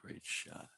Great shot.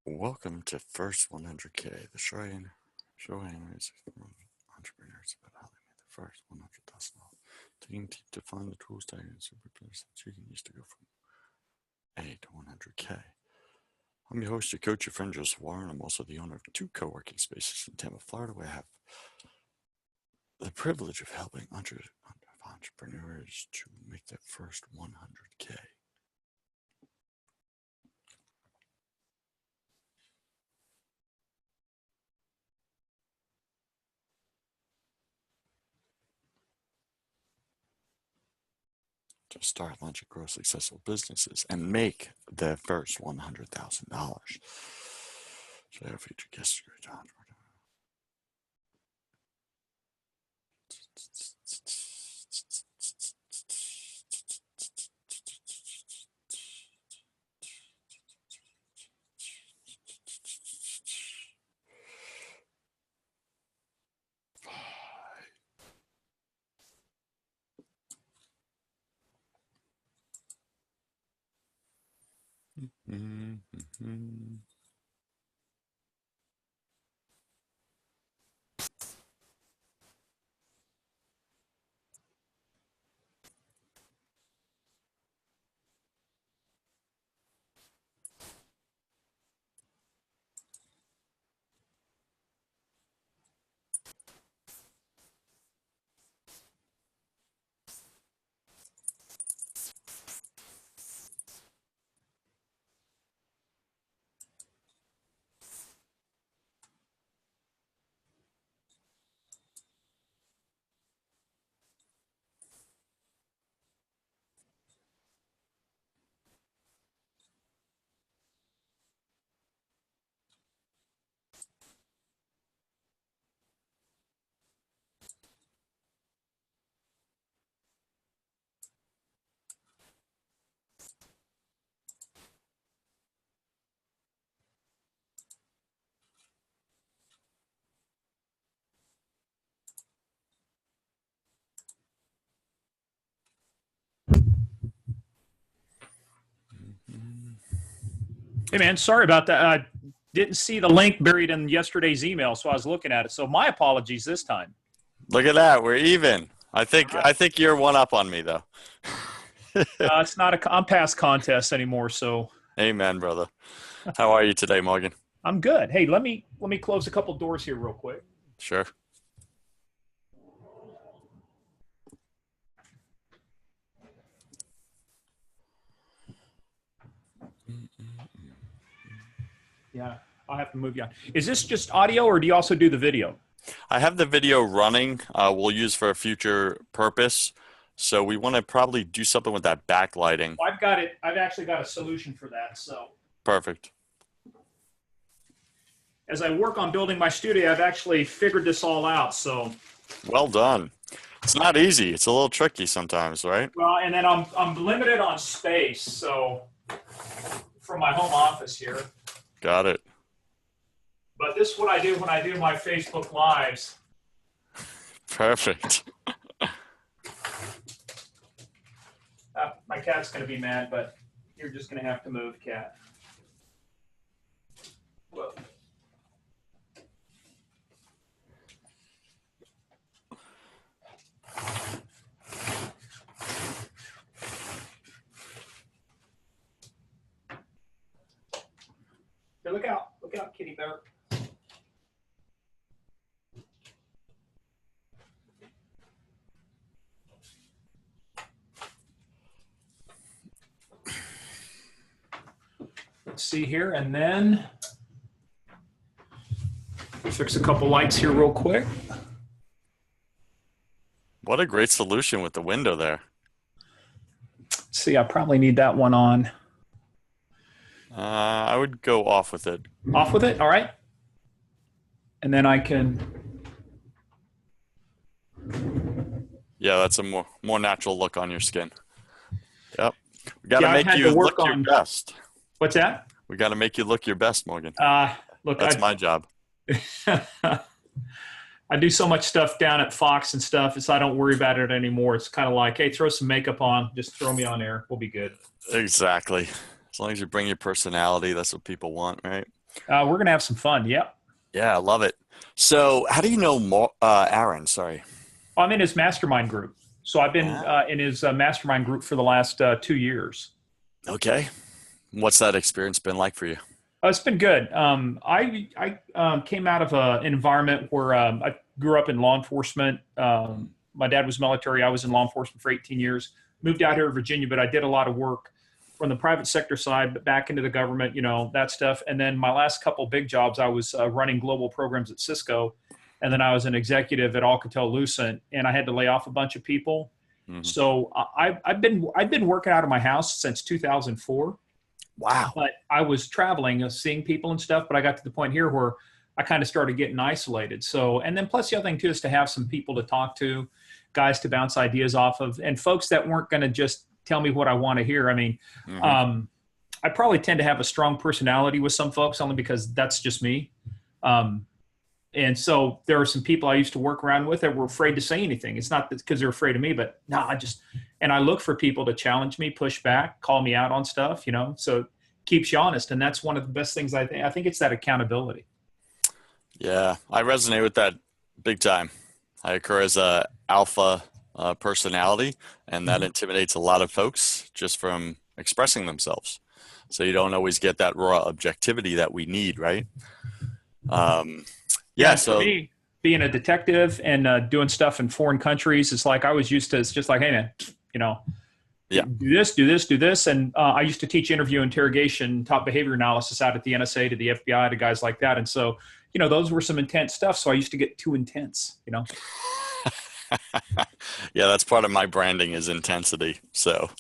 Welcome to First 100K, the showing is from entrepreneurs about how they made the first $100,000. Taking deep to find the tools, tactics, and players that you can use to go from A to 100K. I'm your host, your coach, your friend, Joseph Warren. I'm also the owner of two co-working spaces in Tampa, Florida, where I have the privilege of helping entrepreneurs to make their first 100K. To start, launch, and grow successful businesses and make their first $100,000. So our featured guest is John. Hey, man, sorry about that. I didn't see the link buried in yesterday's email, so I was looking at it. So my apologies this time. Look at that. We're even. I All think right. I think you're one up on me though. It's not I'm past contest anymore, so Amen, brother. How are you today, Morgan? I'm good. Hey, let me close a couple doors here real quick. Sure. Yeah, I'll have to move you on. Is this just audio, or do you also do the video? I have the video running. We'll use for a future purpose. So we want to probably do something with that backlighting. Well, I've got it. I've actually got a solution for that. So Perfect. as I work on building my studio, I've actually figured this all out. So Well done. It's not easy. It's a little tricky sometimes, right? well, and then I'm limited on space. So from my home office here. Got it. But this is what I do when I do my Facebook Lives. Perfect. My cat's going to be mad, but you're just going to have to move, cat. Whoa. Hey, look out, kitty bear. Let's see here, and then fix a couple lights here real quick. What a great solution with the window there. See, I probably need that one on. I would go off with it. Off with it, all right. And then I can. Yeah, that's a more natural look on your skin. Yep. We got to Yeah, I make had you to work look your on- best. What's that? We got to make you look your best, Morgan. Look, That's my job. I do so much stuff down at Fox and stuff, so I don't worry about it anymore. It's kind of like, hey, throw some makeup on, just throw me on air, we'll be good. Exactly. As long as you bring your personality, that's what people want, right? We're gonna have some fun. Yep. Yeah, I love it. So, how do you know Aaron? Sorry. I'm in his mastermind group, so I've been in his mastermind group for the last 2 years. Okay. What's that experience been like for you? It's been good. I came out of an environment where I grew up in law enforcement. My dad was military. I was in law enforcement for 18 years. Moved out here to Virginia, but I did a lot of work from the private sector side, but back into the government, that stuff. And then my last couple big jobs, I was running global programs at Cisco, and then I was an executive at Alcatel-Lucent, and I had to lay off a bunch of people. Mm-hmm. So I've been working out of my house since 2004. Wow. But I was traveling, seeing people and stuff, but I got to the point here where I kind of started getting isolated. So, and then plus the other thing too is to have some people to talk to, guys to bounce ideas off of, and folks that weren't going to just tell me what I want to hear. I mean, mm-hmm. I probably tend to have a strong personality with some folks only because that's just me. And so there are some people I used to work around with that were afraid to say anything. It's not because they're afraid of me, but no, I look for people to challenge me, push back, call me out on stuff, so it keeps you honest. And that's one of the best things I think it's that accountability. Yeah, I resonate with that big time. I occur as a alpha personality, and that intimidates a lot of folks just from expressing themselves. So you don't always get that raw objectivity that we need, right? Yeah, so for me, being a detective and doing stuff in foreign countries, it's like I was used to. It's just like, hey man, yeah, do this, and I used to teach interview interrogation, top behavior analysis out at the NSA to the FBI to guys like that, and so those were some intense stuff. So I used to get too intense, Yeah, that's part of my branding is intensity. So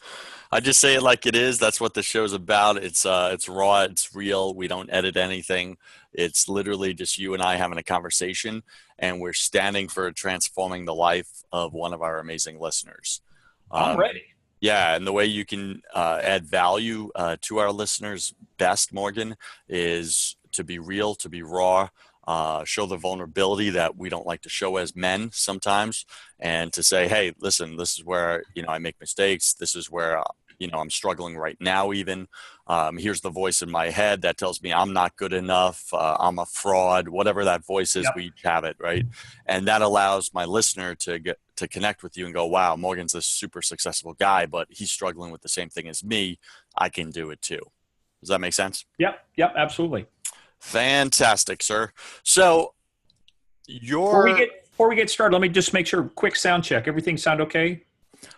I just say it like it is. That's what the show's about. It's raw. It's real. We don't edit anything. It's literally just you and I having a conversation, and we're standing for transforming the life of one of our amazing listeners. I'm ready. Yeah, and the way you can add value to our listeners best, Morgan, is to be real, to be raw, show the vulnerability that we don't like to show as men sometimes, and to say, hey, listen, this is where I make mistakes. This is where I'm struggling right now even. Here's the voice in my head that tells me I'm not good enough, I'm a fraud, whatever that voice is, Yep. we each have it, right? And that allows my listener to get to connect with you and go, wow, Morgan's this super successful guy, but he's struggling with the same thing as me. I can do it too. Does that make sense? Yep. Yep. Absolutely. Fantastic, sir. So Before we your get before we get started, let me just make sure. Quick sound check. Everything sound okay?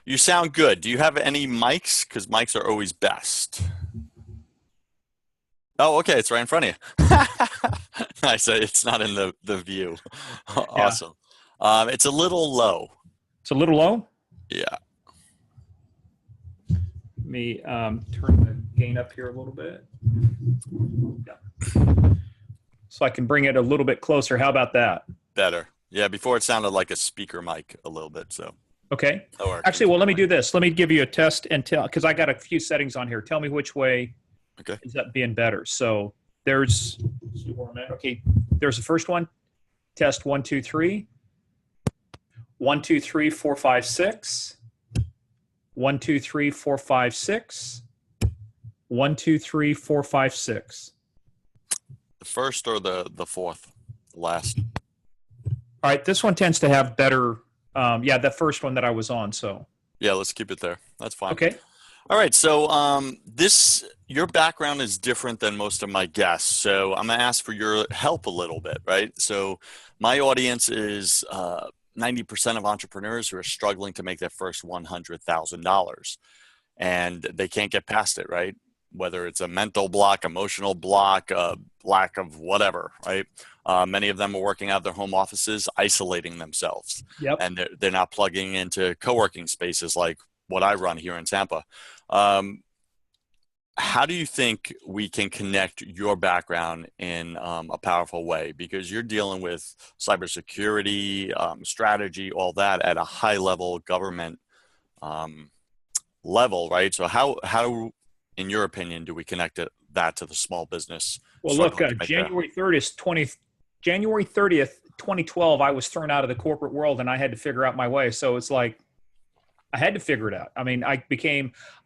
you sound good. Do you have any mics? Because mics are always best. Oh, okay. It's right in front of you. Nice. It's not in the view. Yeah. Awesome. It's a little low. It's a little low. Yeah. Let me turn the gain up here a little bit. Yeah. So I can bring it a little bit closer. How about that? Better. Yeah. Before it sounded like a speaker mic a little bit. So. Okay. Or Actually, well, let me do this. Let me give you a test and tell, because I got a few settings on here. Tell me which way Okay. ends up being better. So there's, okay, there's the first one. Test 1, 2, 3. 1, 2, 3, 4, 5, 6. 1, 2, 3, 4, 5, 6. 1, 2, 3, 4, 5, 6. The first or the fourth? Last. All right. This one tends to have better. Yeah, the first one that I was on. So. Yeah, let's keep it there. That's fine. Okay. All right. So your background is different than most of my guests. So I'm gonna ask for your help a little bit, right? So my audience is 90% of entrepreneurs who are struggling to make their first $100,000, and they can't get past it, right? Whether it's a mental block, emotional block, lack of whatever, right? Many of them are working out of their home offices, isolating themselves, Yep. and they're not plugging into co-working spaces like what I run here in Tampa. How do you think we can connect your background in a powerful way? Because you're dealing with cybersecurity, strategy, all that at a high level government level, right? So how, in your opinion, do we connect that to the small business Well, look, struggling to make that? January 30th, 2012, I was thrown out of the corporate world and I had to figure out my way. So it's like, I had to figure it out. I mean, I'd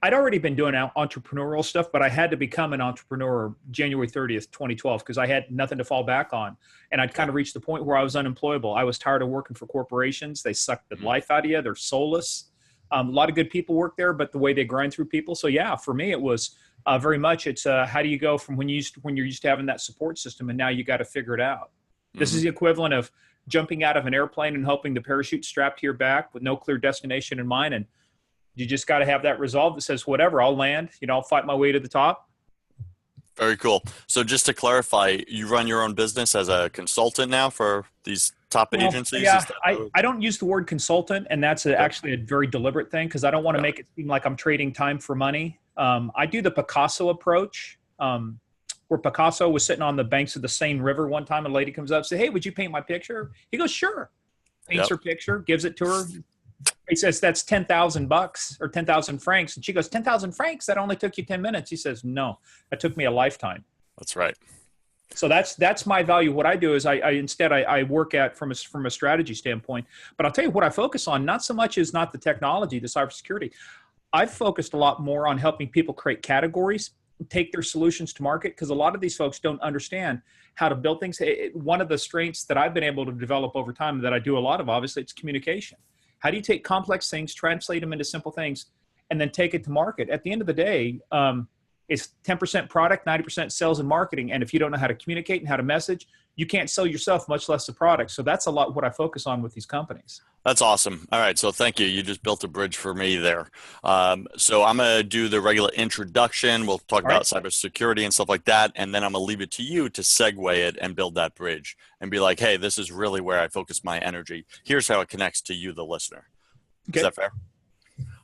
already been doing entrepreneurial stuff, but I had to become an entrepreneur January 30th, 2012, because I had nothing to fall back on. And I'd kind of reached the point where I was unemployable. I was tired of working for corporations. They suck the life out of you. They're soulless. A lot of good people work there, but the way they grind through people. So yeah, for me, it was very much, it's how do you go from when you're used to having that support system and now you got to figure it out. This is the equivalent of jumping out of an airplane and hoping the parachute strapped to your back with no clear destination in mind. And you just got to have that resolve that says, whatever, I'll land, I'll fight my way to the top. Very cool. So just to clarify, you run your own business as a consultant now for these top agencies? Yeah, I don't use the word consultant, and that's actually a very deliberate thing because I don't want to make it seem like I'm trading time for money. I do the Picasso approach, where Picasso was sitting on the banks of the Seine River one time. A lady comes up and says, "Hey, would you paint my picture?" He goes, "Sure." Paints her picture, gives it to her. He says, "That's $10,000 or 10,000 francs." And she goes, 10,000 francs? That only took you 10 minutes. He says, "No, that took me a lifetime." That's right. So that's my value. What I do is I work at from a strategy standpoint. But I'll tell you what I focus on. Not so much is not the technology, the cybersecurity. I've focused a lot more on helping people create categories, take their solutions to market, because a lot of these folks don't understand how to build things. One of the strengths that I've been able to develop over time that I do a lot of, obviously, it's communication. How do you take complex things, translate them into simple things, and then take it to market? At the end of the day, it's 10% product, 90% sales and marketing. And if you don't know how to communicate and how to message, you can't sell yourself, much less the product. So that's a lot what I focus on with these companies. That's awesome. All right. So thank you. You just built a bridge for me there. So I'm going to do the regular introduction. We'll talk about cybersecurity and stuff like that. And then I'm going to leave it to you to segue it and build that bridge and be like, hey, this is really where I focus my energy. Here's how it connects to you, the listener. Okay. Is that fair?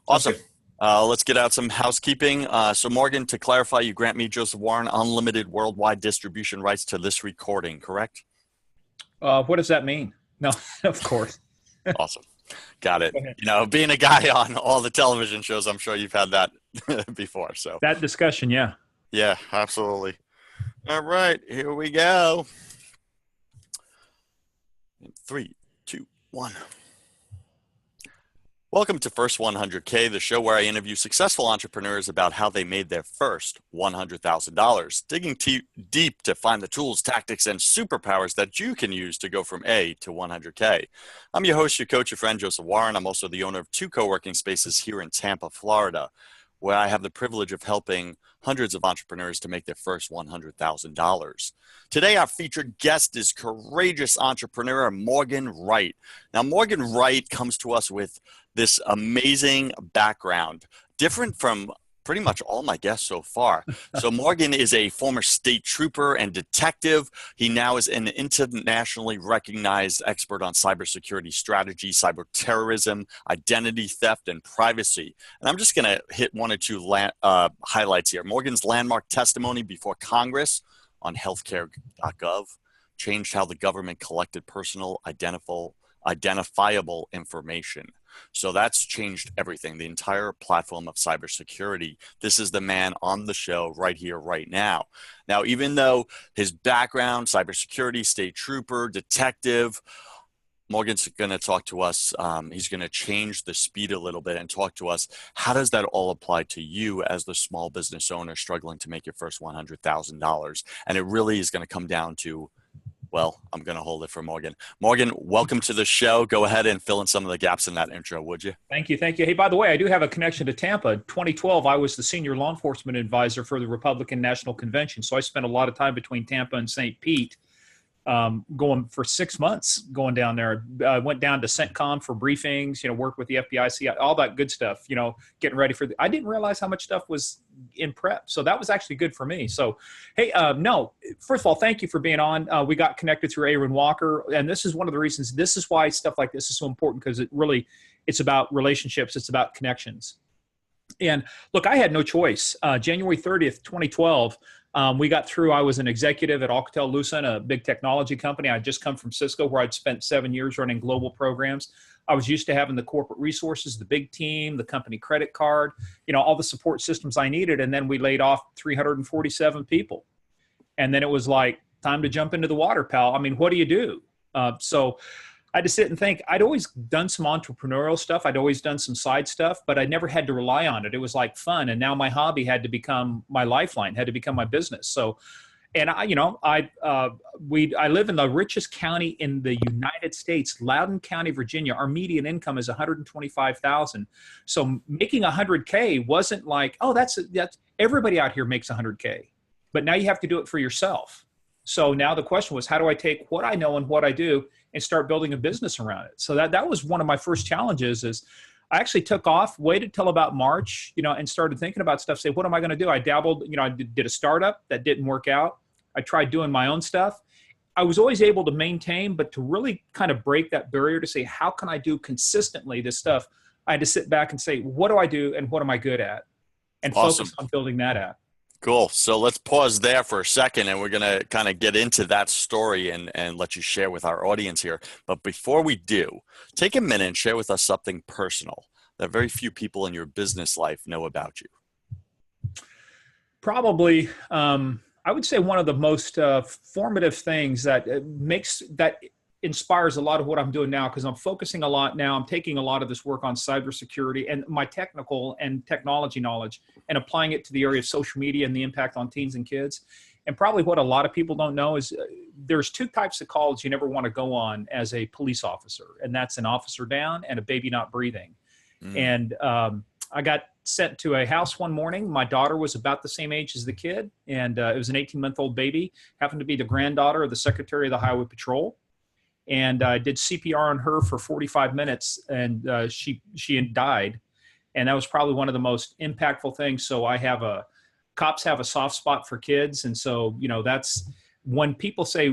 Awesome. Let's get out some housekeeping. So Morgan, to clarify, you grant me, Joseph Warren, unlimited worldwide distribution rights to this recording, correct? What does that mean? No, of course. Awesome. Got it. Being a guy on all the television shows, I'm sure you've had that before. So that discussion, yeah. Yeah, absolutely. All right, here we go. 3, 2, 1. Welcome to First 100K, the show where I interview successful entrepreneurs about how they made their first $100,000, digging deep to find the tools, tactics, and superpowers that you can use to go from A to 100K. I'm your host, your coach, your friend, Joseph Warren. I'm also the owner of 2 co-working spaces here in Tampa, Florida, where I have the privilege of helping hundreds of entrepreneurs to make their first $100,000. Today, our featured guest is courageous entrepreneur Morgan Wright. Now, Morgan Wright comes to us with this amazing background, different from pretty much all my guests so far. So Morgan is a former state trooper and detective. He now is an internationally recognized expert on cybersecurity strategy, cyber terrorism, identity theft, and privacy. And I'm just going to hit one or two highlights here. Morgan's landmark testimony before Congress on healthcare.gov changed how the government collected personal identifiable information. So that's changed everything, the entire platform of cybersecurity. This is the man on the show right here, right now. Now, even though his background, cybersecurity, state trooper, detective, Morgan's going to talk to us. He's going to change the speed a little bit and talk to us. How does that all apply to you as the small business owner struggling to make your first $100,000? And it really is going to come down to, well, I'm going to hold it for Morgan. Morgan, welcome to the show. Go ahead and fill in some of the gaps in that intro, would you? Thank you. Thank you. Hey, by the way, I do have a connection to Tampa. 2012, I was the senior law enforcement advisor for the Republican National Convention. So I spent a lot of time between Tampa and St. Pete, going for 6 months, going down there. I went down to CENTCOM for briefings, worked with the FBI, CIA, all that good stuff, getting ready for I didn't realize how much stuff was in prep. So that was actually good for me. So, hey, no, first of all, thank you for being on. We got connected through Aaron Walker. And this is one of the reasons, this is why stuff like this is so important, because it's about relationships. It's about connections. And look, I had no choice. January 30th, 2012, we got through. I was an executive at Alcatel-Lucent, a big technology company. I'd just come from Cisco, where I'd spent 7 years running global programs. I was used to having the corporate resources, the big team, the company credit card, all the support systems I needed. And then we laid off 347 people. And then it was like, time to jump into the water, pal. I mean, what do you do? So I had to sit and think. I'd always done some entrepreneurial stuff. I'd always done some side stuff, but I never had to rely on it. It was like fun. And now my hobby had to become my lifeline, had to become my business. So, and I live in the richest county in the United States, Loudoun County, Virginia. Our median income is $125,000. So making $100K wasn't like, oh, that's everybody out here makes $100K, but now you have to do it for yourself. So now the question was, how do I take what I know and what I do and start building a business around it? So that was one of my first challenges. Is I actually took off, waited till about March, and started thinking about stuff. Say, what am I going to do? I dabbled, I did a startup that didn't work out. I tried doing my own stuff. I was always able to maintain, but to really kind of break that barrier to say, how can I do consistently this stuff? I had to sit back and say, what do I do and what am I good at? And Awesome. Focus on building that out. Cool. So let's pause there for a second, and we're going to kind of get into that story and let you share with our audience here. But before we do, take a minute and share with us something personal that very few people in your business life know about you. Probably, I would say one of the most formative things that inspires a lot of what I'm doing now, because I'm focusing a lot now. I'm taking a lot of this work on cybersecurity and my technical and technology knowledge and applying it to the area of social media and the impact on teens and kids. And probably what a lot of people don't know is there's 2 types of calls you never want to go on as a police officer, and that's an officer down and a baby not breathing. And I got sent to a house one morning. My daughter was about the same age as the kid, and it was an 18-month-old baby, happened to be the granddaughter of the Secretary of the Highway Patrol. And I did CPR on her for 45 minutes, and she died. And that was probably one of the most impactful things. So cops have a soft spot for kids. And so, that's when people say,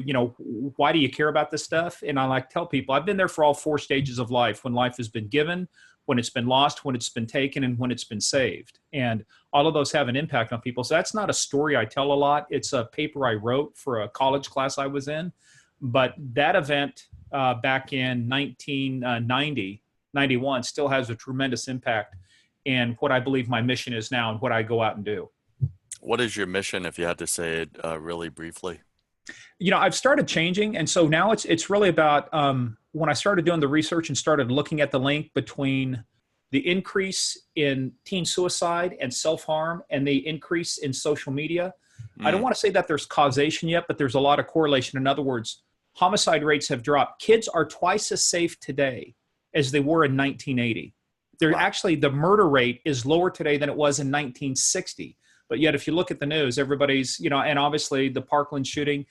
why do you care about this stuff? And I like to tell people, I've been there for all 4 stages of life: when life has been given, when it's been lost, when it's been taken, and when it's been saved. And all of those have an impact on people. So that's not a story I tell a lot. It's a paper I wrote for a college class I was in. But that event back in 1990, 91 still has a tremendous impact in what I believe my mission is now and what I go out and do. What is your mission, if you had to say it really briefly? I've started changing. And so now it's really about when I started doing the research and started looking at the link between the increase in teen suicide and self-harm and the increase in social media, I don't want to say that there's causation yet, but there's a lot of correlation. In other words, homicide rates have dropped. Kids are twice as safe today as they were in 1980. They're actually, the murder rate is lower today than it was in 1960. But yet, if you look at the news, everybody's, and obviously the Parkland shooting,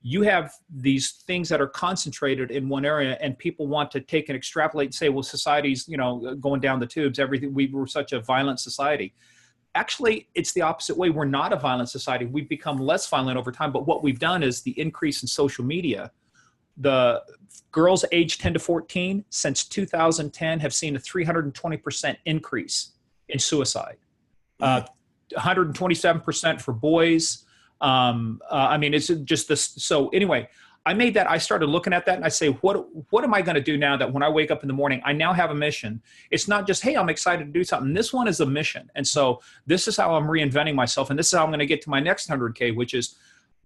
you have these things that are concentrated in one area, and people want to take and extrapolate and say, well, society's, going down the tubes, everything, we were such a violent society. Actually, it's the opposite way. We're not a violent society. We've become less violent over time. But what we've done is the increase in social media. The girls aged 10 to 14 since 2010 have seen a 320% increase in suicide. 127% for boys. It's just this. So anyway, I started looking at that and I say, what am I going to do now that when I wake up in the morning, I now have a mission. It's not just, hey, I'm excited to do something. This one is a mission. And so this is how I'm reinventing myself. And this is how I'm going to get to my next 100K, which is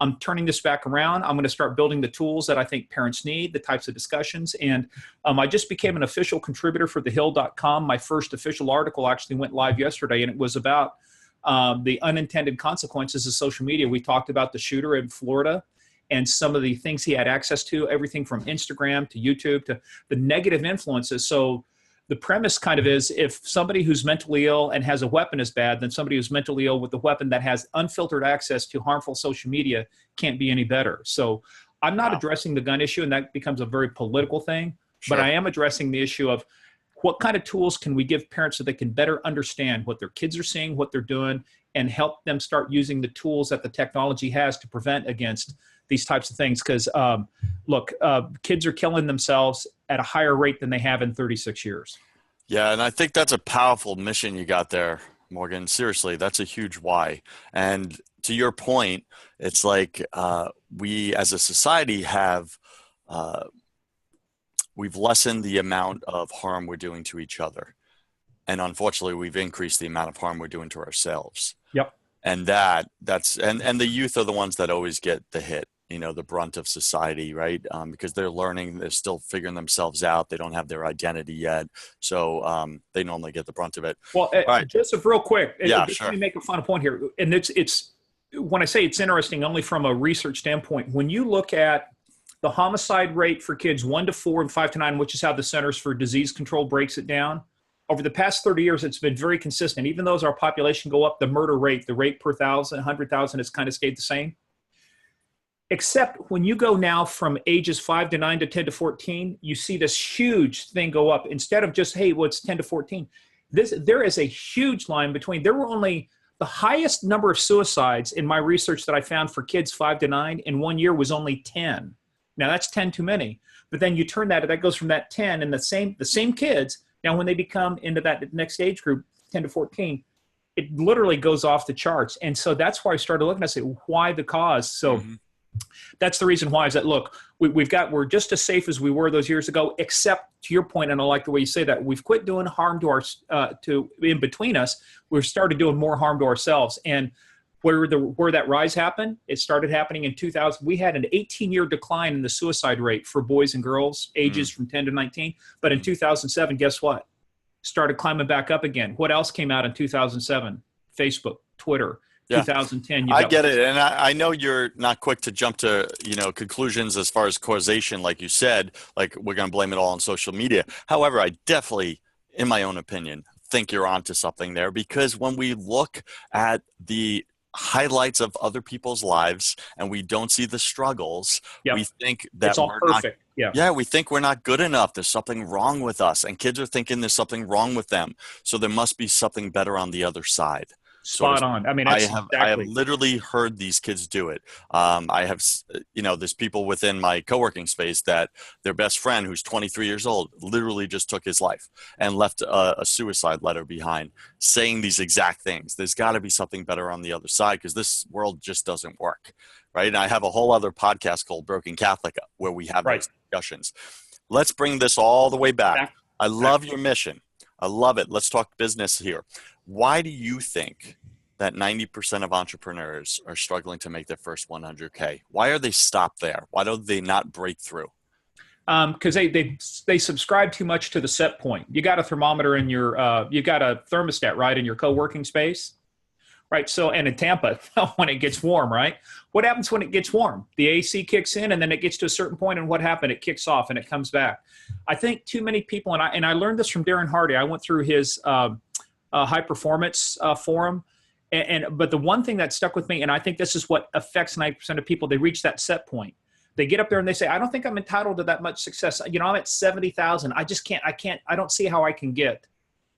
I'm turning this back around. I'm going to start building the tools that I think parents need, the types of discussions. And I just became an official contributor for thehill.com. My first official article actually went live yesterday, and it was about the unintended consequences of social media. We talked about the shooter in Florida and some of the things he had access to, everything from Instagram to YouTube to the negative influences. So the premise kind of is, if somebody who's mentally ill and has a weapon is bad, then somebody who's mentally ill with a weapon that has unfiltered access to harmful social media can't be any better. So I'm not addressing the gun issue, and that becomes a very political thing, but I am addressing the issue of what kind of tools can we give parents so they can better understand what their kids are seeing, what they're doing, and help them start using the tools that the technology has to prevent against these types of things. Because kids are killing themselves at a higher rate than they have in 36 years. Yeah, and I think that's a powerful mission you got there, Morgan. Seriously, that's a huge why. And to your point, it's like we as a society have we've lessened the amount of harm we're doing to each other. And unfortunately, we've increased the amount of harm we're doing to ourselves. Yep. And that's the youth are the ones that always get the hit, the brunt of society, right? Because they're learning, they're still figuring themselves out. They don't have their identity yet. So they normally get the brunt of it. Well, right. Joseph, real quick, sure. Let me make a final point here. And it's when I say it's interesting, only from a research standpoint, when you look at the homicide rate for kids 1 to 4 and 5 to 9, which is how the Centers for Disease Control breaks it down, over the past 30 years, it's been very consistent. Even though as our population go up, the murder rate, the rate per 100,000 has kind of stayed the same. Except when you go now from ages 5 to 9 to 10 to 14, you see this huge thing go up. Instead of just, hey, well, it's 10 to 14. There is a huge line between. There were only the highest number of suicides in my research that I found for kids 5 to 9 in 1 year was only 10. Now that's 10 too many. But then you turn that goes from that 10 and the same kids. Now, when they become into that next age group, 10 to 14, it literally goes off the charts. And so that's why I started looking. I say, why the cause? So that's the reason why is that, look, we're just as safe as we were those years ago, except to your point, and I like the way you say that, we've quit doing harm to in between us. We've started doing more harm to ourselves. And where that rise happened, it started happening in 2000. We had an 18-year decline in the suicide rate for boys and girls ages from 10 to 19. But in 2007, guess what? Started climbing back up again. What else came out in 2007? Facebook, Twitter. 2010. I get it. And I know you're not quick to jump to, conclusions as far as causation, like you said, like we're going to blame it all on social media. However, I definitely, in my own opinion, think you're onto something there, because when we look at the highlights of other people's lives and we don't see the struggles, we think that it's all perfect. We think we're not good enough. There's something wrong with us, and kids are thinking there's something wrong with them. So there must be something better on the other side. Spot on. I mean, I have literally heard these kids do it. I have, there's people within my co-working space that their best friend, who's 23 years old, literally just took his life and left a suicide letter behind saying these exact things. There's got to be something better on the other side, because this world just doesn't work. Right. And I have a whole other podcast called Broken Catholic where we have those discussions. Let's bring this all the way back. I love your mission. I love it. Let's talk business here. Why do you think that 90% of entrepreneurs are struggling to make their first 100K? Why are they stopped there? Why do they not break through? Because they subscribe too much to the set point. You got a thermometer in your you got a thermostat, right, in your co-working space, right? So, and in Tampa, when it gets warm, right? What happens when it gets warm? The AC kicks in, and then it gets to a certain point, and what happened? It kicks off, and it comes back. I think too many people, and I learned this from Darren Hardy. I went through his high performance forum, but the one thing that stuck with me, and I think this is what affects 90% of people, they reach that set point. They get up there and they say, I don't think I'm entitled to that much success. You know, I'm at 70,000. I just can't, I don't see how I can get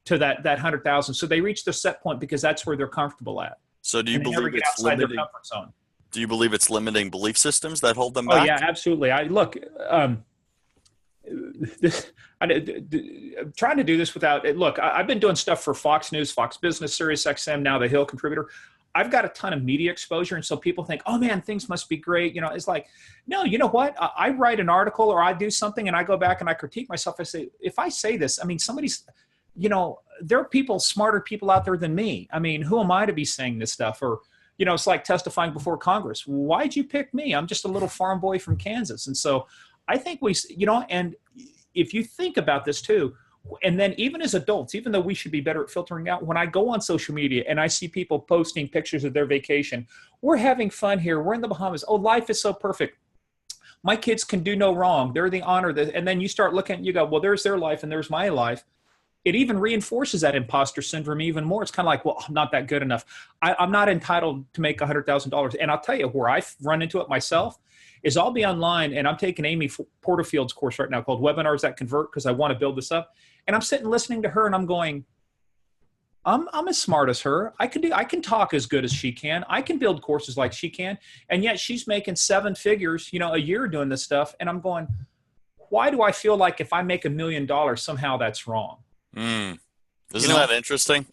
to that 100,000. So they reach their set point because that's where they're comfortable at. So do you believe it's outside limiting? Their comfort zone. Do you believe it's limiting belief systems that hold them Oh back? yeah, absolutely. I'm trying to do this without it. Look, I've been doing stuff for Fox News, Fox Business, Sirius XM, now the Hill contributor. I've got a ton of media exposure. And so people think, oh man, things must be great. You know, it's like, no, you know what? I write an article or I do something and I go back and I critique myself. I say, if I say this, I mean, somebody's, you know, there are people, smarter people out there than me. I mean, who am I to be saying this stuff? Or, you know, it's like testifying before Congress. Why'd you pick me? I'm just a little farm boy from Kansas. And so I think you know, and if you think about this too, and then even as adults, even though we should be better at filtering out, when I go on social media and I see people posting pictures of their vacation, we're having fun here. We're in the Bahamas. Oh, life is so perfect. My kids can do no wrong. They're the honor. And then you start looking, you go, well, there's their life and there's my life. It even reinforces that imposter syndrome even more. It's kind of like, well, I'm not that good enough. I'm not entitled to make $100,000. And I'll tell you where I've run into it myself is I'll be online and I'm taking Amy Porterfield's course right now called Webinars That Convert because I want to build this up. And I'm sitting listening to her and I'm going, I'm as smart as her. I can talk as good as she can. I can build courses like she can. And yet she's making 7 figures, you know, a year doing this stuff. And I'm going, why do I feel like if I make $1 million, somehow that's wrong? Isn't that interesting?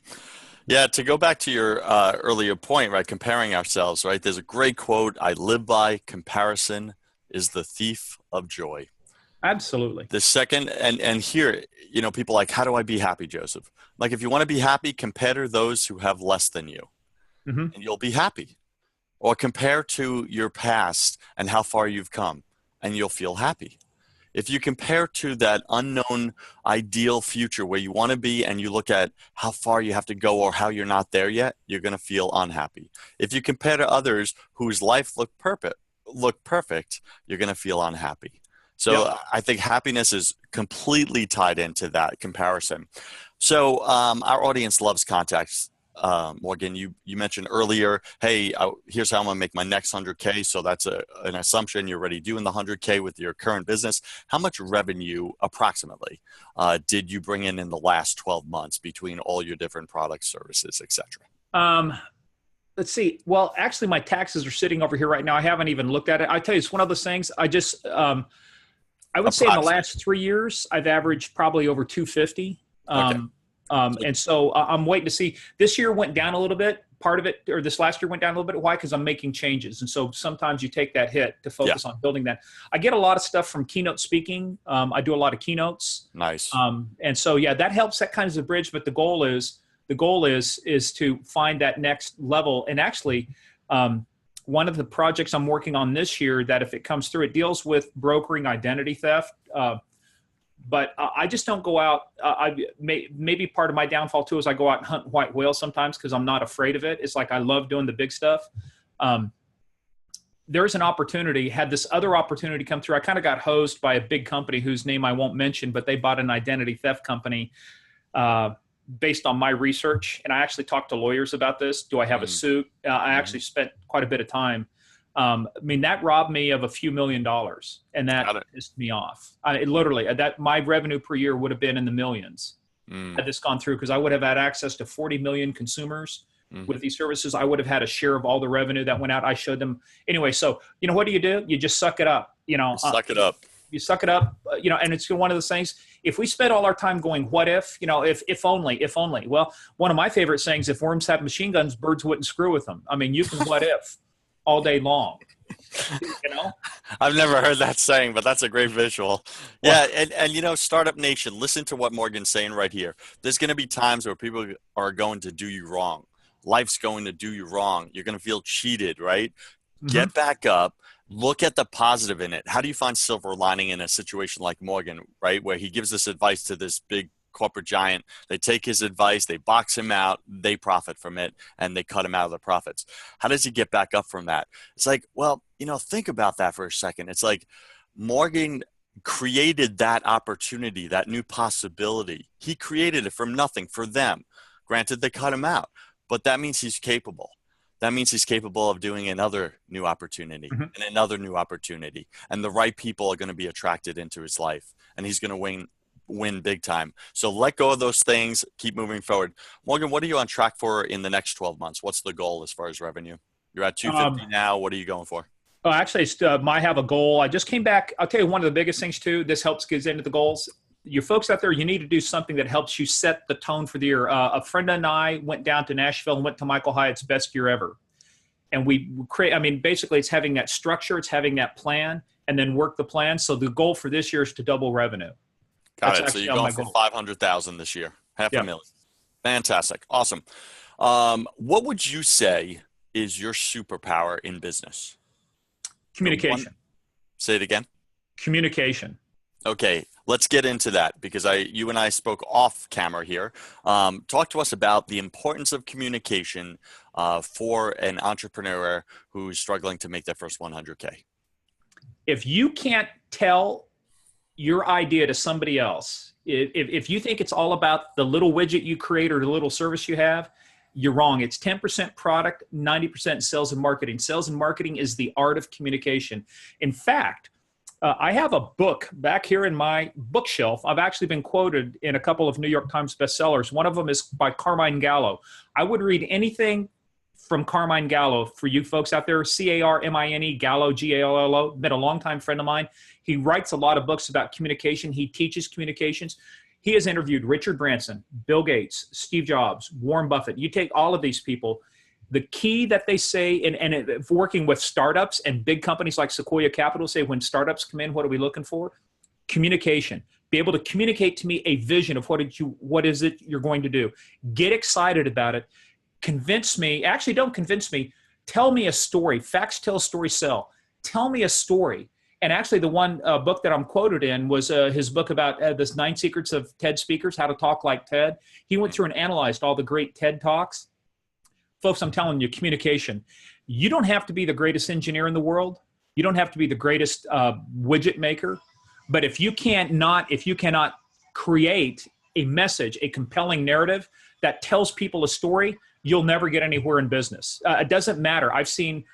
Yeah, to go back to your earlier point, right, comparing ourselves, right, there's a great quote I live by: comparison is the thief of joy. Absolutely. The second, and here, you know, people are like, how do I be happy, Joseph? Like, if you want to be happy, compare to those who have less than you, and you'll be happy. Or compare to your past and how far you've come, and you'll feel happy. If you compare to that unknown ideal future where you want to be and you look at how far you have to go or how you're not there yet, you're going to feel unhappy. If you compare to others whose life look perfect, you're going to feel unhappy. So yep. I think happiness is completely tied into that comparison. So our audience loves context. Morgan, you mentioned earlier, hey, here's how I'm going to make my next 100K. So that's an assumption you're already doing the 100K with your current business. How much revenue approximately did you bring in the last 12 months between all your different products, services, et cetera? Let's see. Well, actually, my taxes are sitting over here right now. I haven't even looked at it. I tell you, it's one of those things. I would say in the last 3 years, I've averaged probably over 250. Okay. And so I'm waiting to see. This year went down a little bit. Part of it, or this last year went down a little bit. Why? Because I'm making changes. And so sometimes you take that hit to focus on building that. I get a lot of stuff from keynote speaking. I do a lot of keynotes. Nice. And so, yeah, that helps. That kind of a bridge. But the goal is to find that next level. And actually, one of the projects I'm working on this year that if it comes through, it deals with brokering identity theft. But I just don't go out. Maybe part of my downfall too is I go out and hunt white whales sometimes because I'm not afraid of it. It's like I love doing the big stuff. There's an opportunity, had this other opportunity come through. I kind of got hosed by a big company whose name I won't mention, but they bought an identity theft company based on my research. And I actually talked to lawyers about this. Do I have a suit? I actually spent quite a bit of time. I mean, that robbed me of a few $1 million, and that pissed me off. Literally, my revenue per year would have been in the millions had this gone through, because I would have had access to 40 million consumers with these services. I would have had a share of all the revenue that went out. I showed them anyway. So, you know, what do? You just suck it up. You know, suck it up. You suck it up. You know, and it's one of those things. If we spend all our time going, what if? You know, if only. Well, one of my favorite sayings: if worms had machine guns, birds wouldn't screw with them. I mean, you can what if all day long. You know, I've never heard that saying, but that's a great visual. Yeah, and you know, Startup Nation, listen to what Morgan's saying right here. There's going to be times where people are going to do you wrong. Life's going to do you wrong. You're going to feel cheated, right? Get back up look at the positive in it. How do you find silver lining in a situation like Morgan, right? Where he gives this advice to this big corporate giant. They take his advice, they box him out, they profit from it, and they cut him out of the profits. How does he get back up from that? It's like, well, think about that for a second. It's like Morgan created that opportunity, that new possibility. He created it from nothing for them. Granted, they cut him out, but that means he's capable. That means he's capable of doing another new opportunity and another new opportunity. And the right people are going to be attracted into his life, and he's going to win big time. So let go of those things, keep moving forward. Morgan, what are you on track for in the next 12 months? What's the goal as far as revenue? You're at 250 now. What are you going for? Actually, I have a goal. I just came back. I'll tell you one of the biggest things too. This helps get into the goals. You folks out there, you need to do something that helps you set the tone for the year. A friend and I went down to Nashville and went to Michael Hyatt's Best Year Ever. And we create, basically it's having that structure, it's having that plan, and then work the plan. So the goal for this year is to double revenue. Got it. So you're going for 500,000 this year, $500,000. Fantastic. Awesome. What would you say is your superpower in business? Communication. Say it again. Communication. Okay, let's get into that because you and I spoke off camera here. Talk to us about the importance of communication for an entrepreneur who's struggling to make their first 100K. If you can't tell your idea to somebody else, if you think it's all about the little widget you create or the little service you have, you're wrong. It's 10% product, 90% sales and marketing. Sales and marketing is the art of communication. In fact, I have a book back here in my bookshelf. I've actually been quoted in a couple of New York Times bestsellers. One of them is by Carmine Gallo. I would read anything from Carmine Gallo for you folks out there. Carmine, Gallo, Gallo. Been a longtime friend of mine. He writes a lot of books about communication. He teaches communications. He has interviewed Richard Branson, Bill Gates, Steve Jobs, Warren Buffett. You take all of these people. The key that they say, and working with startups and big companies like Sequoia Capital, say when startups come in, what are we looking for? Communication. Be able to communicate to me a vision of what is it you're going to do. Get excited about it. Convince me. Actually, don't convince me. Tell me a story. Facts tell, stories sell. Tell me a story. And actually, the one book that I'm quoted in was his book about this 9 Secrets of TED Speakers, How to Talk Like TED. He went through and analyzed all the great TED Talks. Folks, I'm telling you, communication. You don't have to be the greatest engineer in the world. You don't have to be the greatest widget maker. But if you cannot create a message, a compelling narrative that tells people a story, you'll never get anywhere in business. It doesn't matter. I've seen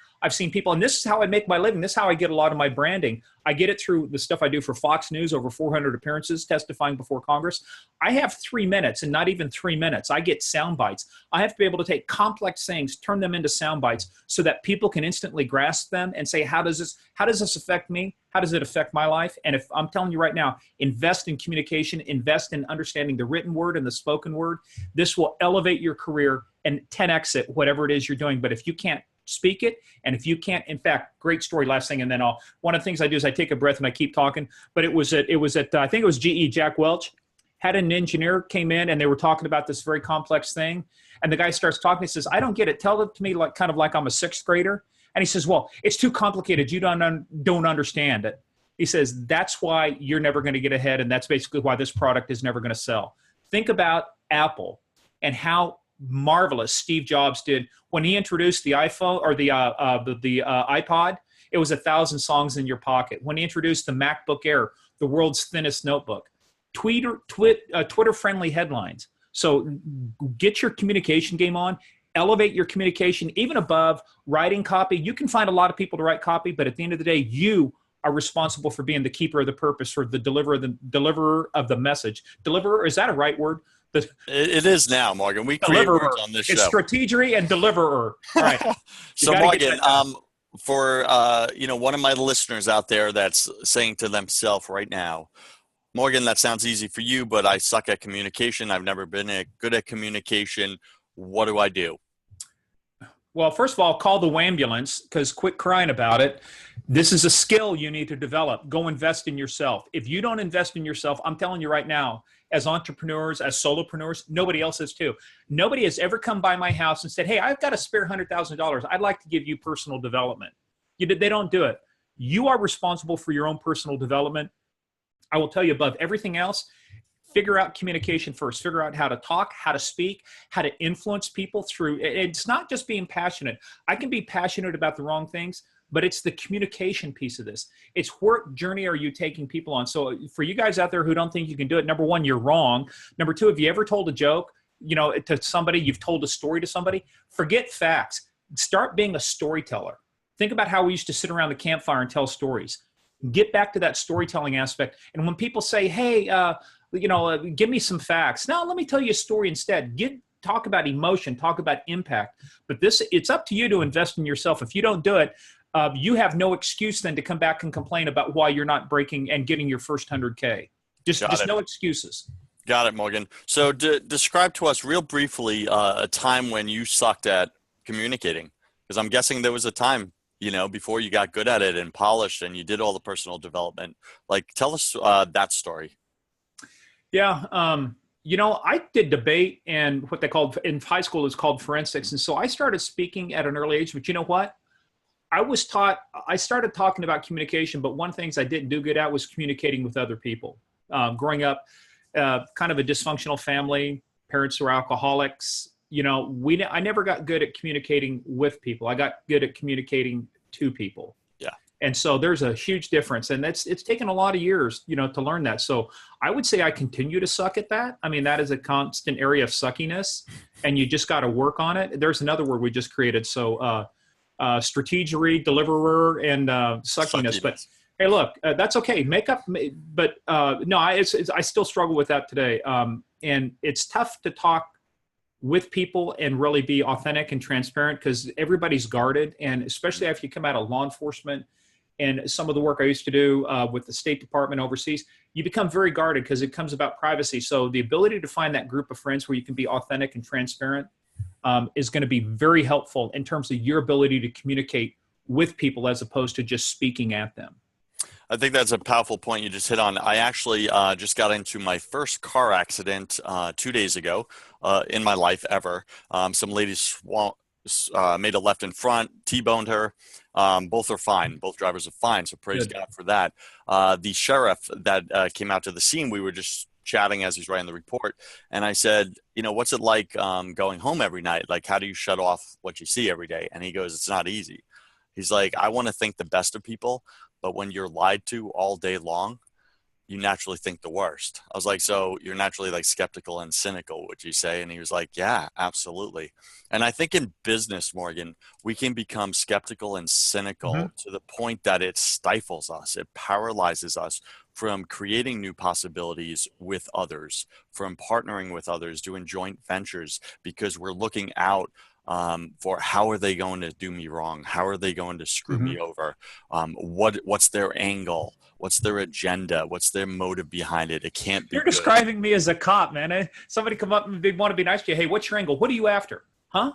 people, and this is how I make my living. This is how I get a lot of my branding. I get it through the stuff I do for Fox News, over 400 appearances, testifying before Congress. I have 3 minutes, and not even 3 minutes. I get sound bites. I have to be able to take complex things, turn them into sound bites so that people can instantly grasp them and say, how does this affect me? How does it affect my life? And if I'm telling you right now, invest in communication, invest in understanding the written word and the spoken word. This will elevate your career and 10x it, whatever it is you're doing. But if you can't speak it, and if you can't, in fact, great story, last thing, and then one of the things I do is I take a breath and I keep talking. But it was at I think it was GE, Jack Welch had an engineer came in and they were talking about this very complex thing, and the guy starts talking. He says, I don't get it. Tell it to me like kind of like I'm a 6th grader. And he says, well, it's too complicated. You don't understand it. He says, that's why you're never going to get ahead, and that's basically why this product is never going to sell. Think about Apple and how marvelous Steve Jobs did when he introduced the iPhone or the iPod. It was 1,000 songs in your pocket. When he introduced the MacBook Air, the world's thinnest notebook. Twitter-friendly headlines. So get your communication game on. Elevate your communication even above writing copy. You can find a lot of people to write copy, but at the end of the day, you are responsible for being the keeper of the purpose, or the deliverer of the message. Deliverer, is that a right word? It is now, Morgan. We create words on this show. It's strategery and deliverer. All right. So, Morgan, for one of my listeners out there that's saying to themselves right now, Morgan, that sounds easy for you, but I suck at communication. I've never been good at communication. What do I do? Well, first of all, call the ambulance, because quit crying about it. This is a skill you need to develop. Go invest in yourself. If you don't invest in yourself, I'm telling you right now, as entrepreneurs, as solopreneurs, nobody else is too. Nobody has ever come by my house and said, hey, I've got a spare $100,000. I'd like to give you personal development. They don't do it. You are responsible for your own personal development. I will tell you, above everything else, figure out communication first. Figure out how to talk, how to speak, how to influence people through. It's not just being passionate. I can be passionate about the wrong things, but it's the communication piece of this. It's what journey are you taking people on? So for you guys out there who don't think you can do it, number one, you're wrong. Number two, have you ever told a joke, to somebody, you've told a story to somebody? Forget facts. Start being a storyteller. Think about how we used to sit around the campfire and tell stories. Get back to that storytelling aspect. And when people say, hey, give me some facts. Now, let me tell you a story instead. Talk about emotion, talk about impact. But it's up to you to invest in yourself. If you don't do it, you have no excuse then to come back and complain about why you're not breaking and getting your first 100K. Just no excuses. Got it, Morgan. So describe to us real briefly a time when you sucked at communicating, because I'm guessing there was a time, before you got good at it and polished and you did all the personal development. Like, tell us that story. Yeah. I did debate and what they called in high school is called forensics. And so I started speaking at an early age, but you know what? I started talking about communication, but one of the things I didn't do good at was communicating with other people. Growing up, kind of a dysfunctional family, parents were alcoholics. I never got good at communicating with people. I got good at communicating to people. Yeah. And so there's a huge difference, and it's taken a lot of years, to learn that. So I would say I continue to suck at that. I mean, that is a constant area of suckiness, and you just got to work on it. There's another word we just created. So, strategery, deliverer, and suckiness. But hey, look, that's okay. But no, I still struggle with that today. And it's tough to talk with people and really be authentic and transparent because everybody's guarded. And especially after you come out of law enforcement and some of the work I used to do with the State Department overseas, you become very guarded because it comes about privacy. So the ability to find that group of friends where you can be authentic and transparent is going to be very helpful in terms of your ability to communicate with people as opposed to just speaking at them. I think that's a powerful point you just hit on. I actually just got into my first car accident 2 days ago in my life ever. Some ladies made a left in front, T-boned her. Both are fine. Both drivers are fine. So praise God for that. The sheriff that came out to the scene, we were just chatting as he's writing the report. And I said, what's it like going home every night? Like, how do you shut off what you see every day? And he goes, it's not easy. He's like, I want to think the best of people, but when you're lied to all day long, you naturally think the worst. I was like, so you're naturally like skeptical and cynical, would you say? And he was like, yeah, absolutely. And I think in business, Morgan, we can become skeptical and cynical to the point that it stifles us. It paralyzes us from creating new possibilities with others, from partnering with others, doing joint ventures, because we're looking out for how are they going to do me wrong? How are they going to screw me over? What's their angle? What's their agenda? What's their motive behind it? It can't be. You're describing me as a cop, man. Somebody come up and they want to be nice to you. Hey, what's your angle? What are you after? Huh?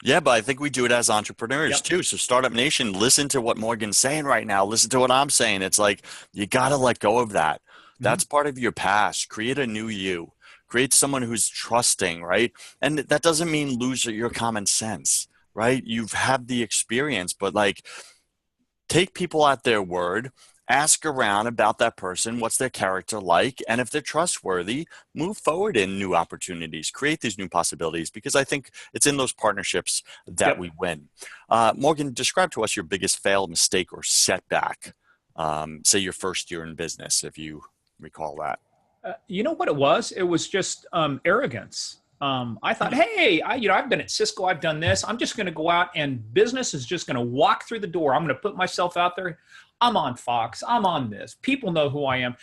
Yeah, but I think we do it as entrepreneurs too. So Startup Nation, listen to what Morgan's saying right now. Listen to what I'm saying. It's like, you got to let go of that. That's part of your past. Create a new you. Create someone who's trusting, right? And that doesn't mean lose your common sense, right? You've had the experience, but like, take people at their word, ask around about that person, what's their character like, and if they're trustworthy, move forward in new opportunities, create these new possibilities, because I think it's in those partnerships that we win. Morgan, describe to us your biggest fail, mistake, or setback, say your first year in business, if you recall that. You know what it was? It was just arrogance. I thought, hey, I've been at Cisco. I've done this. I'm just going to go out and business is just going to walk through the door. I'm going to put myself out there. I'm on Fox. I'm on this. People know who I am.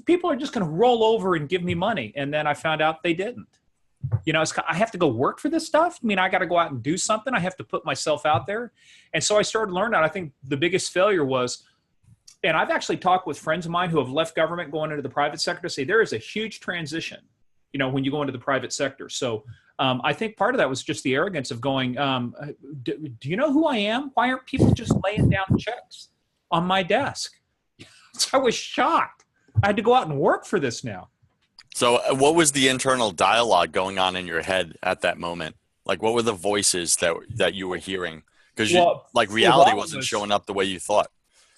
People are just going to roll over and give me money. And then I found out they didn't. I have to go work for this stuff. I mean, I got to go out and do something. I have to put myself out there. And so I started learning that. I think the biggest failure was, and I've actually talked with friends of mine who have left government going into the private sector to say there is a huge transition, when you go into the private sector. So I think part of that was just the arrogance of going, do you know who I am? Why aren't people just laying down checks on my desk? So I was shocked. I had to go out and work for this now. So what was the internal dialogue going on in your head at that moment? Like, what were the voices that you were hearing? because Well, like for a reality while it wasn't was, showing up the way you thought.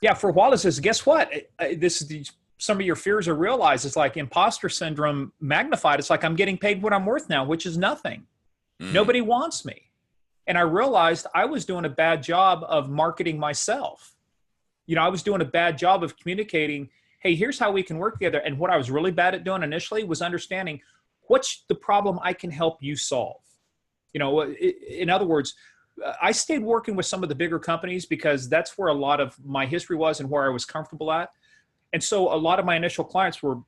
yeah, for a while it says, guess what? This is some of your fears are realized. It's like imposter syndrome magnified. It's like I'm getting paid what I'm worth now, which is nothing. Mm. Nobody wants me. And I realized I was doing a bad job of marketing myself. I was doing a bad job of communicating, hey, here's how we can work together. And what I was really bad at doing initially was understanding what's the problem I can help you solve. In other words, I stayed working with some of the bigger companies because that's where a lot of my history was and where I was comfortable at. And so a lot of my initial clients were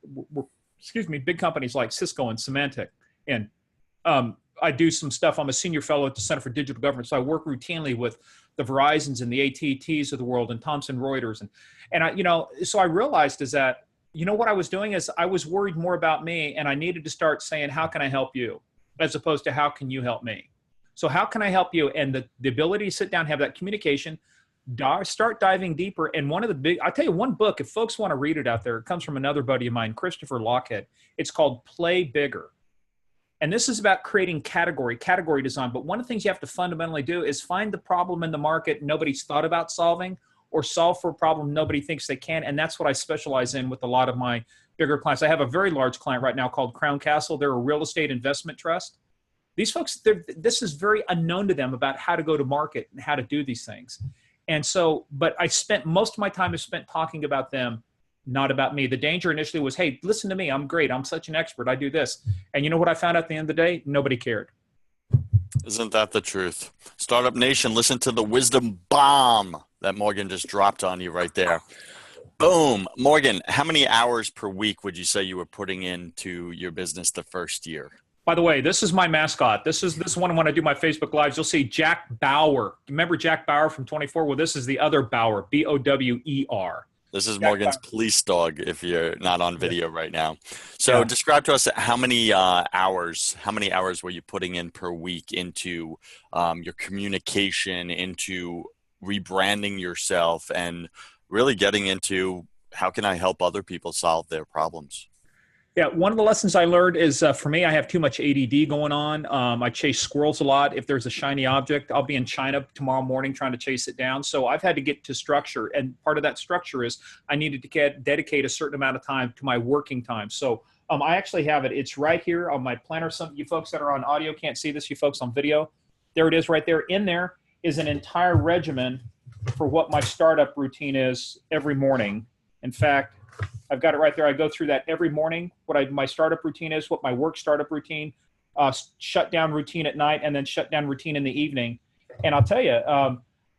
big companies like Cisco and Symantec. And I do some stuff. I'm a senior fellow at the Center for Digital Government. So I work routinely with the Verizons and the AT&Ts of the world and Thomson Reuters. So I realized is that, what I was doing is I was worried more about me, and I needed to start saying, how can I help you? As opposed to how can you help me? So how can I help you? And the ability to sit down, have that communication, start diving deeper. And I'll tell you one book, if folks want to read it out there, it comes from another buddy of mine, Christopher Lockhead. It's called Play Bigger. And this is about creating category design. But one of the things you have to fundamentally do is find the problem in the market nobody's thought about solving, or solve for a problem nobody thinks they can. And that's what I specialize in with a lot of my bigger clients. I have a very large client right now called Crown Castle. They're a real estate investment trust. These folks, this is very unknown to them about how to go to market and how to do these things. And so, but I spent most of my time is spent talking about them, not about me. The danger initially was, hey, listen to me. I'm great. I'm such an expert. I do this. And you know what I found out at the end of the day? Nobody cared. Isn't that the truth? Startup Nation, listen to the wisdom bomb that Morgan just dropped on you right there. Boom. Morgan, how many hours per week would you say you were putting into your business the first year? By the way, this is my mascot. This one when I do my Facebook Lives, you'll see Jack Bauer. Remember Jack Bauer from 24? Well, this is the other Bauer, Bower. This is Jack Morgan's Bauer. police dog if you're not on video right now. So describe to us how many hours were you putting in per week into your communication, into rebranding yourself, and really getting into how can I help other people solve their problems? Yeah, one of the lessons I learned is for me, I have too much ADD going on. I chase squirrels a lot. If there's a shiny object, I'll be in China tomorrow morning trying to chase it down. So I've had to get to structure. And part of that structure is I needed to dedicate a certain amount of time to my working time. So I actually have it. It's right here on my planner. Some of you folks that are on audio can't see this. You folks on video, there it is right there. In there is an entire regimen for what my startup routine is every morning. In fact, I've got it right there. I go through that every morning, what my startup routine is, what my work startup routine, shutdown routine at night, and then shutdown routine in the evening. And I'll tell you,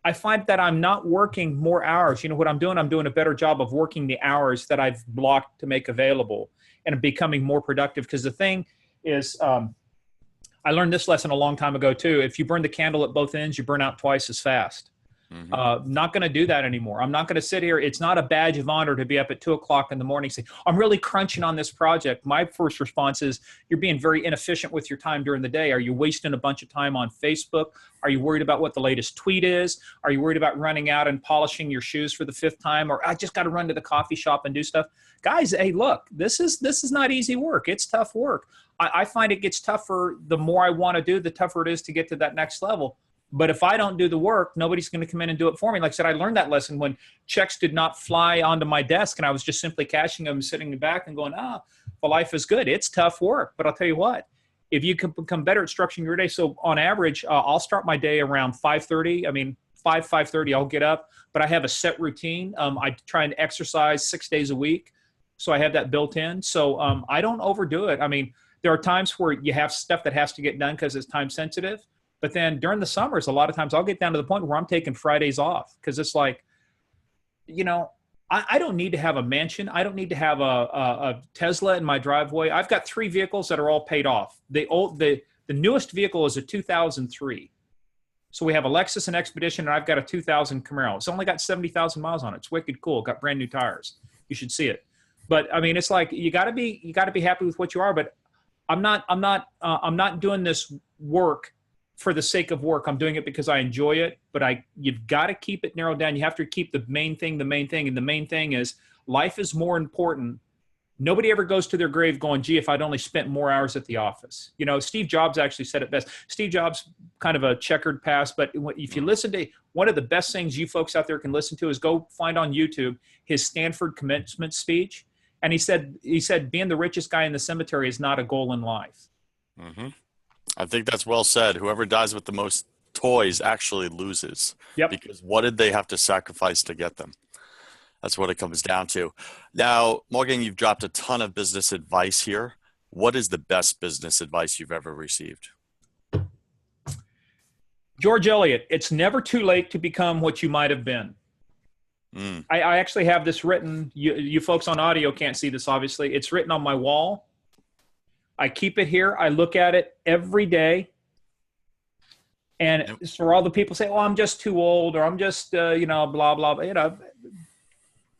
I find that I'm not working more hours. You know what I'm doing? I'm doing a better job of working the hours that I've blocked to make available, and becoming more productive. Because the thing is, I learned this lesson a long time ago too. If you burn the candle at both ends, you burn out twice as fast. Not going to do that anymore. I'm not going to sit here. It's not a badge of honor to be up at 2:00 in the morning saying, I'm really crunching on this project. My first response is, you're being very inefficient with your time during the day. Are you wasting a bunch of time on Facebook? Are you worried about what the latest tweet is? Are you worried about running out and polishing your shoes for the 5th time? Or I just got to run to the coffee shop and do stuff. Guys, hey, look, this is not easy work. It's tough work. I find it gets tougher. The more I want to do, the tougher it is to get to that next level. But if I don't do the work, nobody's going to come in and do it for me. Like I said, I learned that lesson when checks did not fly onto my desk and I was just simply cashing them, sitting in the back and going, well, life is good. It's tough work. But I'll tell you what, if you can become better at structuring your day. So on average, I'll start my day around 5:30. I mean, 5:30, I'll get up. But I have a set routine. I try and exercise 6 days a week. So I have that built in. So I don't overdo it. I mean, there are times where you have stuff that has to get done because it's time sensitive. But then during the summers, a lot of times I'll get down to the point where I'm taking Fridays off because it's like, I don't need to have a mansion. I don't need to have a Tesla in my driveway. I've got 3 vehicles that are all paid off. The newest vehicle is a 2003. So we have a Lexus and Expedition, and I've got a 2000 Camaro. It's only got 70,000 miles on it. It's wicked cool. Got brand new tires. You should see it. But I mean, it's like you got to be happy with what you are. But I'm not doing this work for the sake of work. I'm doing it because I enjoy it, but you've got to keep it narrowed down. You have to keep the main thing. And the main thing is life is more important Nobody ever goes to their grave going, gee, if I'd only spent more hours at the office. You know, Steve Jobs actually said it best. Steve Jobs, kind of a checkered past, but if you listen to one of the best things you folks out there can listen to is go find on YouTube his Stanford commencement speech. And he said, being the richest guy in the cemetery is not a goal in life. Mm-hmm. I think that's well said. Whoever dies with the most toys actually loses. Yep. Because what did they have to sacrifice to get them? That's what it comes down to. Now, Morgan, you've dropped a ton of business advice here. What is the best business advice you've ever received? George Eliot, it's never too late to become what you might have been. I actually have this written. You folks on audio can't see this, obviously. It's written on my wall. I keep it here. I look at it every day. And for all the people say, well, I'm just too old, or I'm just, blah, blah, blah.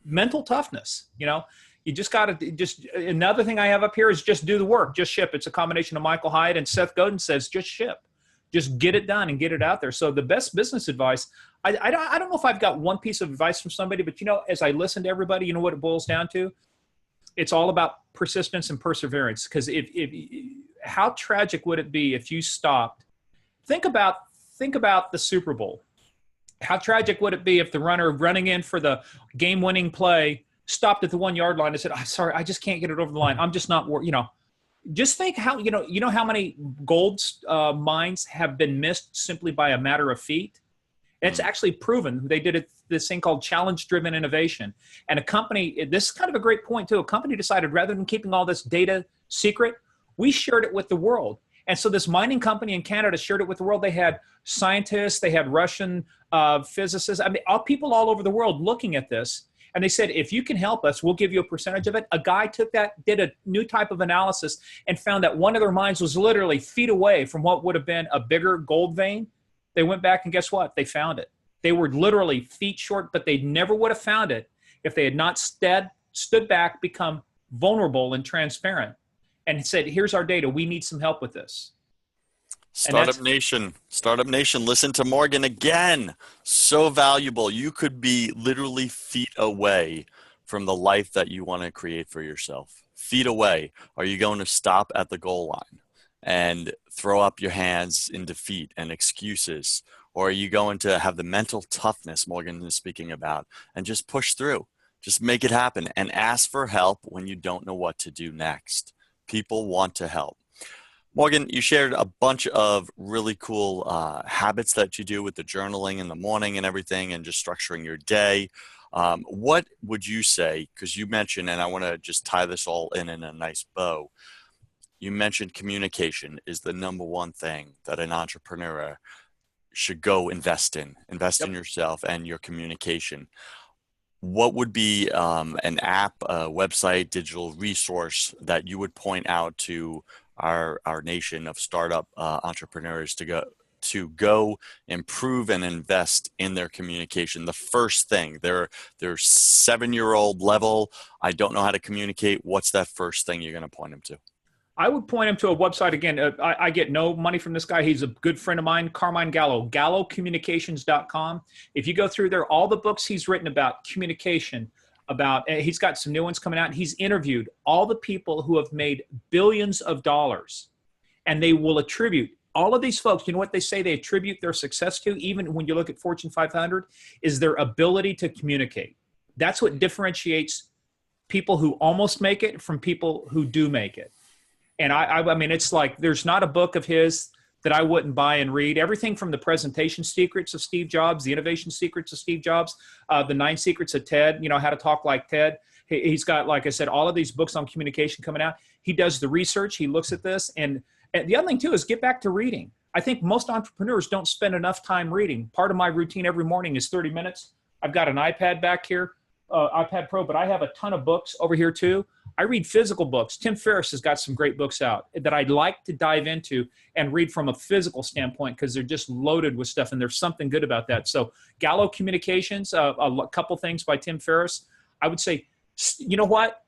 Mental toughness, you just got to another thing I have up here is just do the work, just ship. It's a combination of Michael Hyatt and Seth Godin says, just ship, just get it done and get it out there. So the best business advice, I don't know if I've got one piece of advice from somebody, but as I listen to everybody, you know what it boils down to? It's all about persistence and perseverance. Because if how tragic would it be if you stopped? Think about the Super Bowl. How tragic would it be if the runner running in for the game-winning play stopped at the 1 yard line and said, "I'm sorry, I just can't get it over the line. I'm just not." Just think how how many gold mines have been missed simply by a matter of feet. And it's actually proven. They did this thing called challenge-driven innovation, and a company. This is kind of a great point too. A company decided rather than keeping all this data secret, we shared it with the world. And so this mining company in Canada shared it with the world. They had scientists, they had Russian physicists, people all over the world looking at this. And they said, if you can help us, we'll give you a percentage of it. A guy did a new type of analysis and found that one of their mines was literally feet away from what would have been a bigger gold vein. They went back and guess what? They found it. They were literally feet short, but they never would have found it if they had not stood back, become vulnerable and transparent, and said, here's our data. We need some help with this. Startup Nation, listen to Morgan again. So valuable. You could be literally feet away from the life that you want to create for yourself. Feet away. Are you going to stop at the goal line and throw up your hands in defeat and excuses? Or are you going to have the mental toughness Morgan is speaking about and just push through? Just make it happen and ask for help when you don't know what to do next. People want to help. Morgan, you shared a bunch of really cool habits that you do with the journaling in the morning and everything and just structuring your day. What would you say, because you mentioned, and I want to just tie this all in a nice bow, you mentioned communication is the number one thing that an entrepreneur should go invest in. Invest in yourself and your communication. What would be an app, a website, digital resource that you would point out to our nation of startup entrepreneurs to go improve and invest in their communication? The first thing, they're 7-year-old level. I don't know how to communicate. What's that first thing you're going to point them to? I would point him to a website. Again, I get no money from this guy. He's a good friend of mine, Carmine Gallo, gallocommunications.com. If you go through there, all the books he's written about communication, he's got some new ones coming out. He's interviewed all the people who have made billions of dollars, and they will attribute all of these folks. You know what they say they attribute their success to, even when you look at Fortune 500, is their ability to communicate. That's what differentiates people who almost make it from people who do make it. And I mean, it's like there's not a book of his that I wouldn't buy and read. Everything from the presentation secrets of Steve Jobs, the innovation secrets of Steve Jobs, the 9 secrets of Ted, how to talk like Ted. He's got, like I said, all of these books on communication coming out. He does the research. He looks at this. And the other thing, too, is get back to reading. I think most entrepreneurs don't spend enough time reading. Part of my routine every morning is 30 minutes. I've got an iPad back here, iPad Pro, but I have a ton of books over here, too. I read physical books. Tim Ferriss has got some great books out that I'd like to dive into and read from a physical standpoint because they're just loaded with stuff, and there's something good about that. So Gallo Communications, a couple things by Tim Ferriss. I would say, you know what?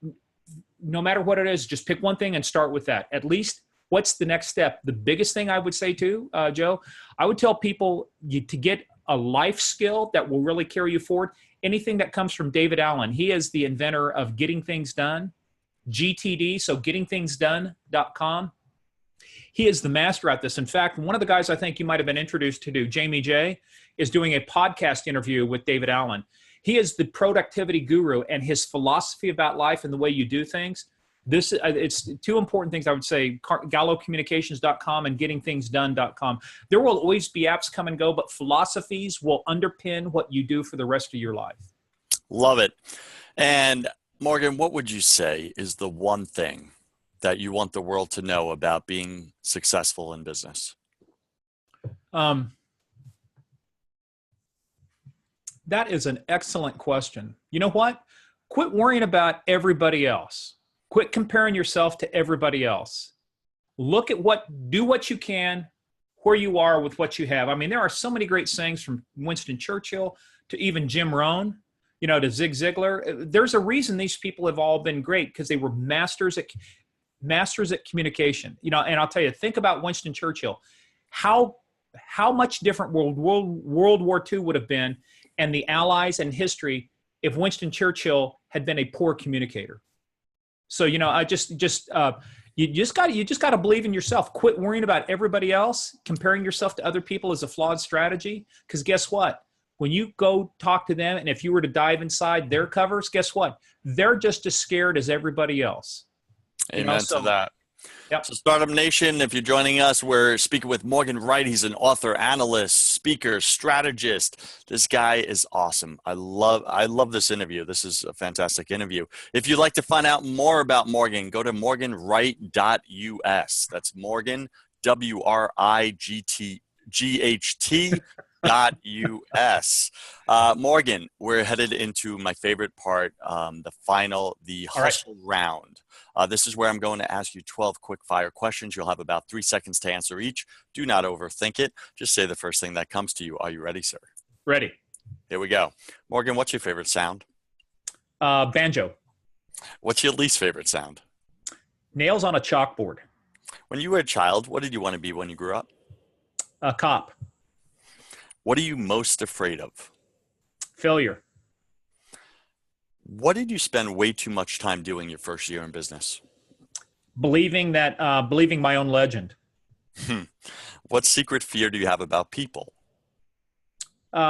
No matter what it is, just pick one thing and start with that. At least what's the next step? The biggest thing I would say too, Joe, I would tell people to get a life skill that will really carry you forward. Anything that comes from David Allen. He is the inventor of getting things done. GTD, so gettingthingsdone.com. He is the master at this. In fact, one of the guys I think you might have been introduced to, Jamie J, is doing a podcast interview with David Allen. He is the productivity guru, and his philosophy about life and the way you do things. It's two important things I would say: gallocommunications.com and gettingthingsdone.com. There will always be apps come and go, but philosophies will underpin what you do for the rest of your life. Love it. And Morgan, what would you say is the one thing that you want the world to know about being successful in business? That is an excellent question. You know what? Quit worrying about everybody else. Quit comparing yourself to everybody else. Look at do what you can, where you are with what you have. I mean, there are so many great sayings from Winston Churchill to even Jim Rohn, to Zig Ziglar. There's a reason these people have all been great, because they were masters at communication. And I'll tell you, think about Winston Churchill. How much different World War II would have been, and the Allies and history, if Winston Churchill had been a poor communicator. So, you just got to believe in yourself. Quit worrying about everybody else. Comparing yourself to other people is a flawed strategy, because guess what? When you go talk to them, and if you were to dive inside their covers, guess what? They're just as scared as everybody else. Amen to that. Yep. So Startup Nation, if you're joining us, we're speaking with Morgan Wright. He's an author, analyst, speaker, strategist. This guy is awesome. I love this interview. This is a fantastic interview. If you'd like to find out more about Morgan, go to morganwright.us. That's Morgan, WRIGHT.US. Morgan, we're headed into my favorite part, the hustle round. This is where I'm going to ask you 12 quick fire questions. You'll have about 3 seconds to answer each. Do not overthink it. Just say the first thing that comes to you. Are you ready, sir? Ready. Here we go. Morgan, what's your favorite sound? Banjo. What's your least favorite sound? Nails on a chalkboard. When you were a child, what did you want to be when you grew up? A cop. What are you most afraid of? Failure. What did you spend way too much time doing your first year in business? Believing my own legend. What secret fear do you have about people?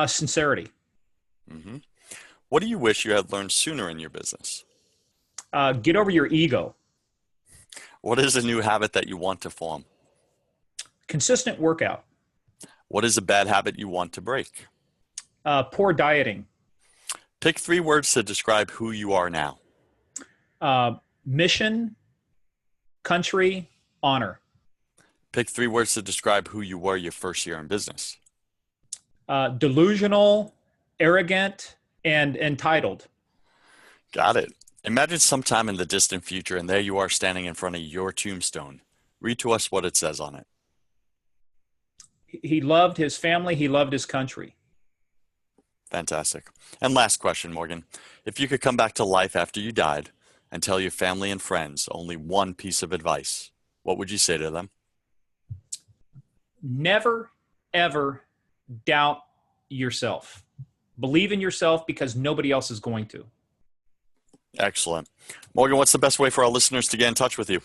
Sincerity. Mm-hmm. What do you wish you had learned sooner in your business? Get over your ego. What is a new habit that you want to form? Consistent workout. What is a bad habit you want to break? Poor dieting. Pick 3 words to describe who you are now. Mission, country, honor. Pick 3 words to describe who you were your first year in business. Delusional, arrogant, and entitled. Got it. Imagine sometime in the distant future, and there you are standing in front of your tombstone. Read to us what it says on it. He loved his family. He loved his country. Fantastic. And last question, Morgan. If you could come back to life after you died and tell your family and friends only one piece of advice, what would you say to them? Never, ever doubt yourself. Believe in yourself, because nobody else is going to. Excellent. Morgan, what's the best way for our listeners to get in touch with you?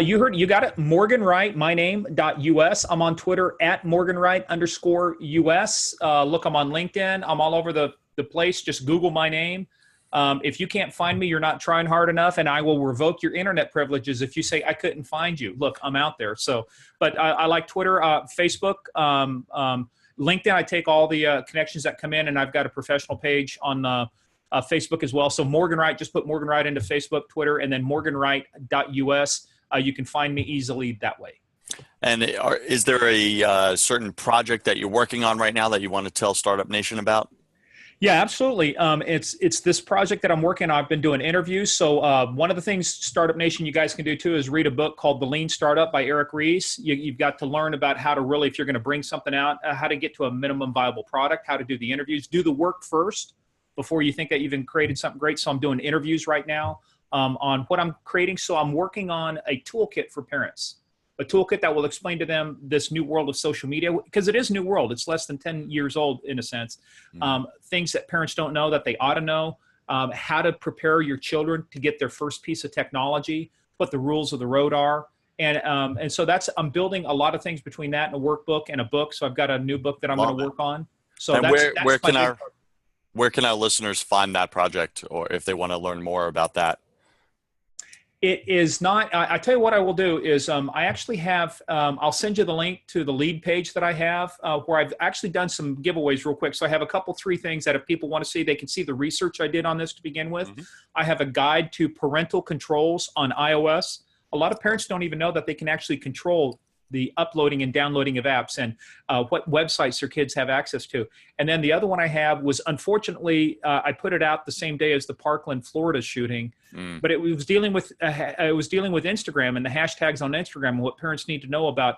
You got it. Morgan Wright, my name.us. I'm on Twitter at @MorganWright_US. Look, I'm on LinkedIn. I'm all over the place. Just Google my name. If you can't find me, you're not trying hard enough, and I will revoke your internet privileges if you say I couldn't find you. Look, I'm out there. So, but I like Twitter, Facebook, LinkedIn. I take all the connections that come in, and I've got a professional page on Facebook as well. So Morgan Wright, just put Morgan Wright into Facebook, Twitter, and then morganwright.us. You can find me easily that way. And is there a certain project that you're working on right now that you want to tell Startup Nation about? Yeah, absolutely. It's this project that I'm working on. I've been doing interviews. So one of the things, Startup Nation, you guys can do too is read a book called The Lean Startup by Eric Ries. You've got to learn about how to really, if you're going to bring something out, how to get to a minimum viable product, how to do the interviews, do the work first before you think that you've created something great. So I'm doing interviews right now on what I'm creating. So I'm working on a toolkit for parents, a toolkit that will explain to them this new world of social media, because it is a new world. It's less than 10 years old in a sense. Things that parents don't know that they ought to know. how to prepare your children to get their first piece of technology, what the rules of the road are. And so I'm building a lot of things between that and a workbook and a book. So I've got a new book that I'm going to work on. So And that's where can our listeners find that project, or if they want to learn more about that? It is not. I tell you what I will do is I actually have. I'll send you the link to the lead page that I have, where I've actually done some giveaways real quick. So I have three things that if people want to see, they can see the research I did on this to begin with. Mm-hmm. I have a guide to parental controls on iOS. A lot of parents don't even know that they can actually control the uploading and downloading of apps and what websites their kids have access to. And then the other one I have was, unfortunately, I put it out the same day as the Parkland, Florida shooting, but it was dealing with Instagram and the hashtags on Instagram and what parents need to know about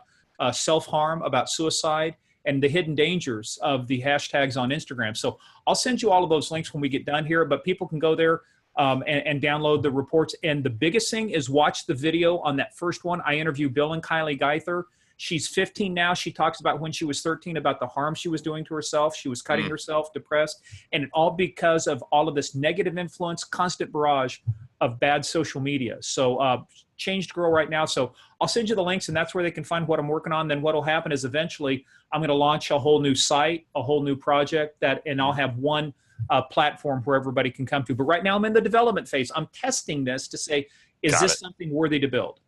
self-harm, about suicide, and the hidden dangers of the hashtags on Instagram. So I'll send you all of those links when we get done here, but people can go there and download the reports. And the biggest thing is watch the video on that first one. I interview Bill and Kylie Geither. She's 15 now. She talks about when she was 13 about the harm she was doing to herself. She was cutting herself, depressed, and it all because of all of this negative influence, constant barrage of bad social media. So changed girl right now. So I'll send you the links, and that's where they can find what I'm working on. Then what will happen is eventually I'm going to launch a whole new site, a whole new project and I'll have one platform where everybody can come to. But right now I'm in the development phase. I'm testing this to say, is this something worthy to build?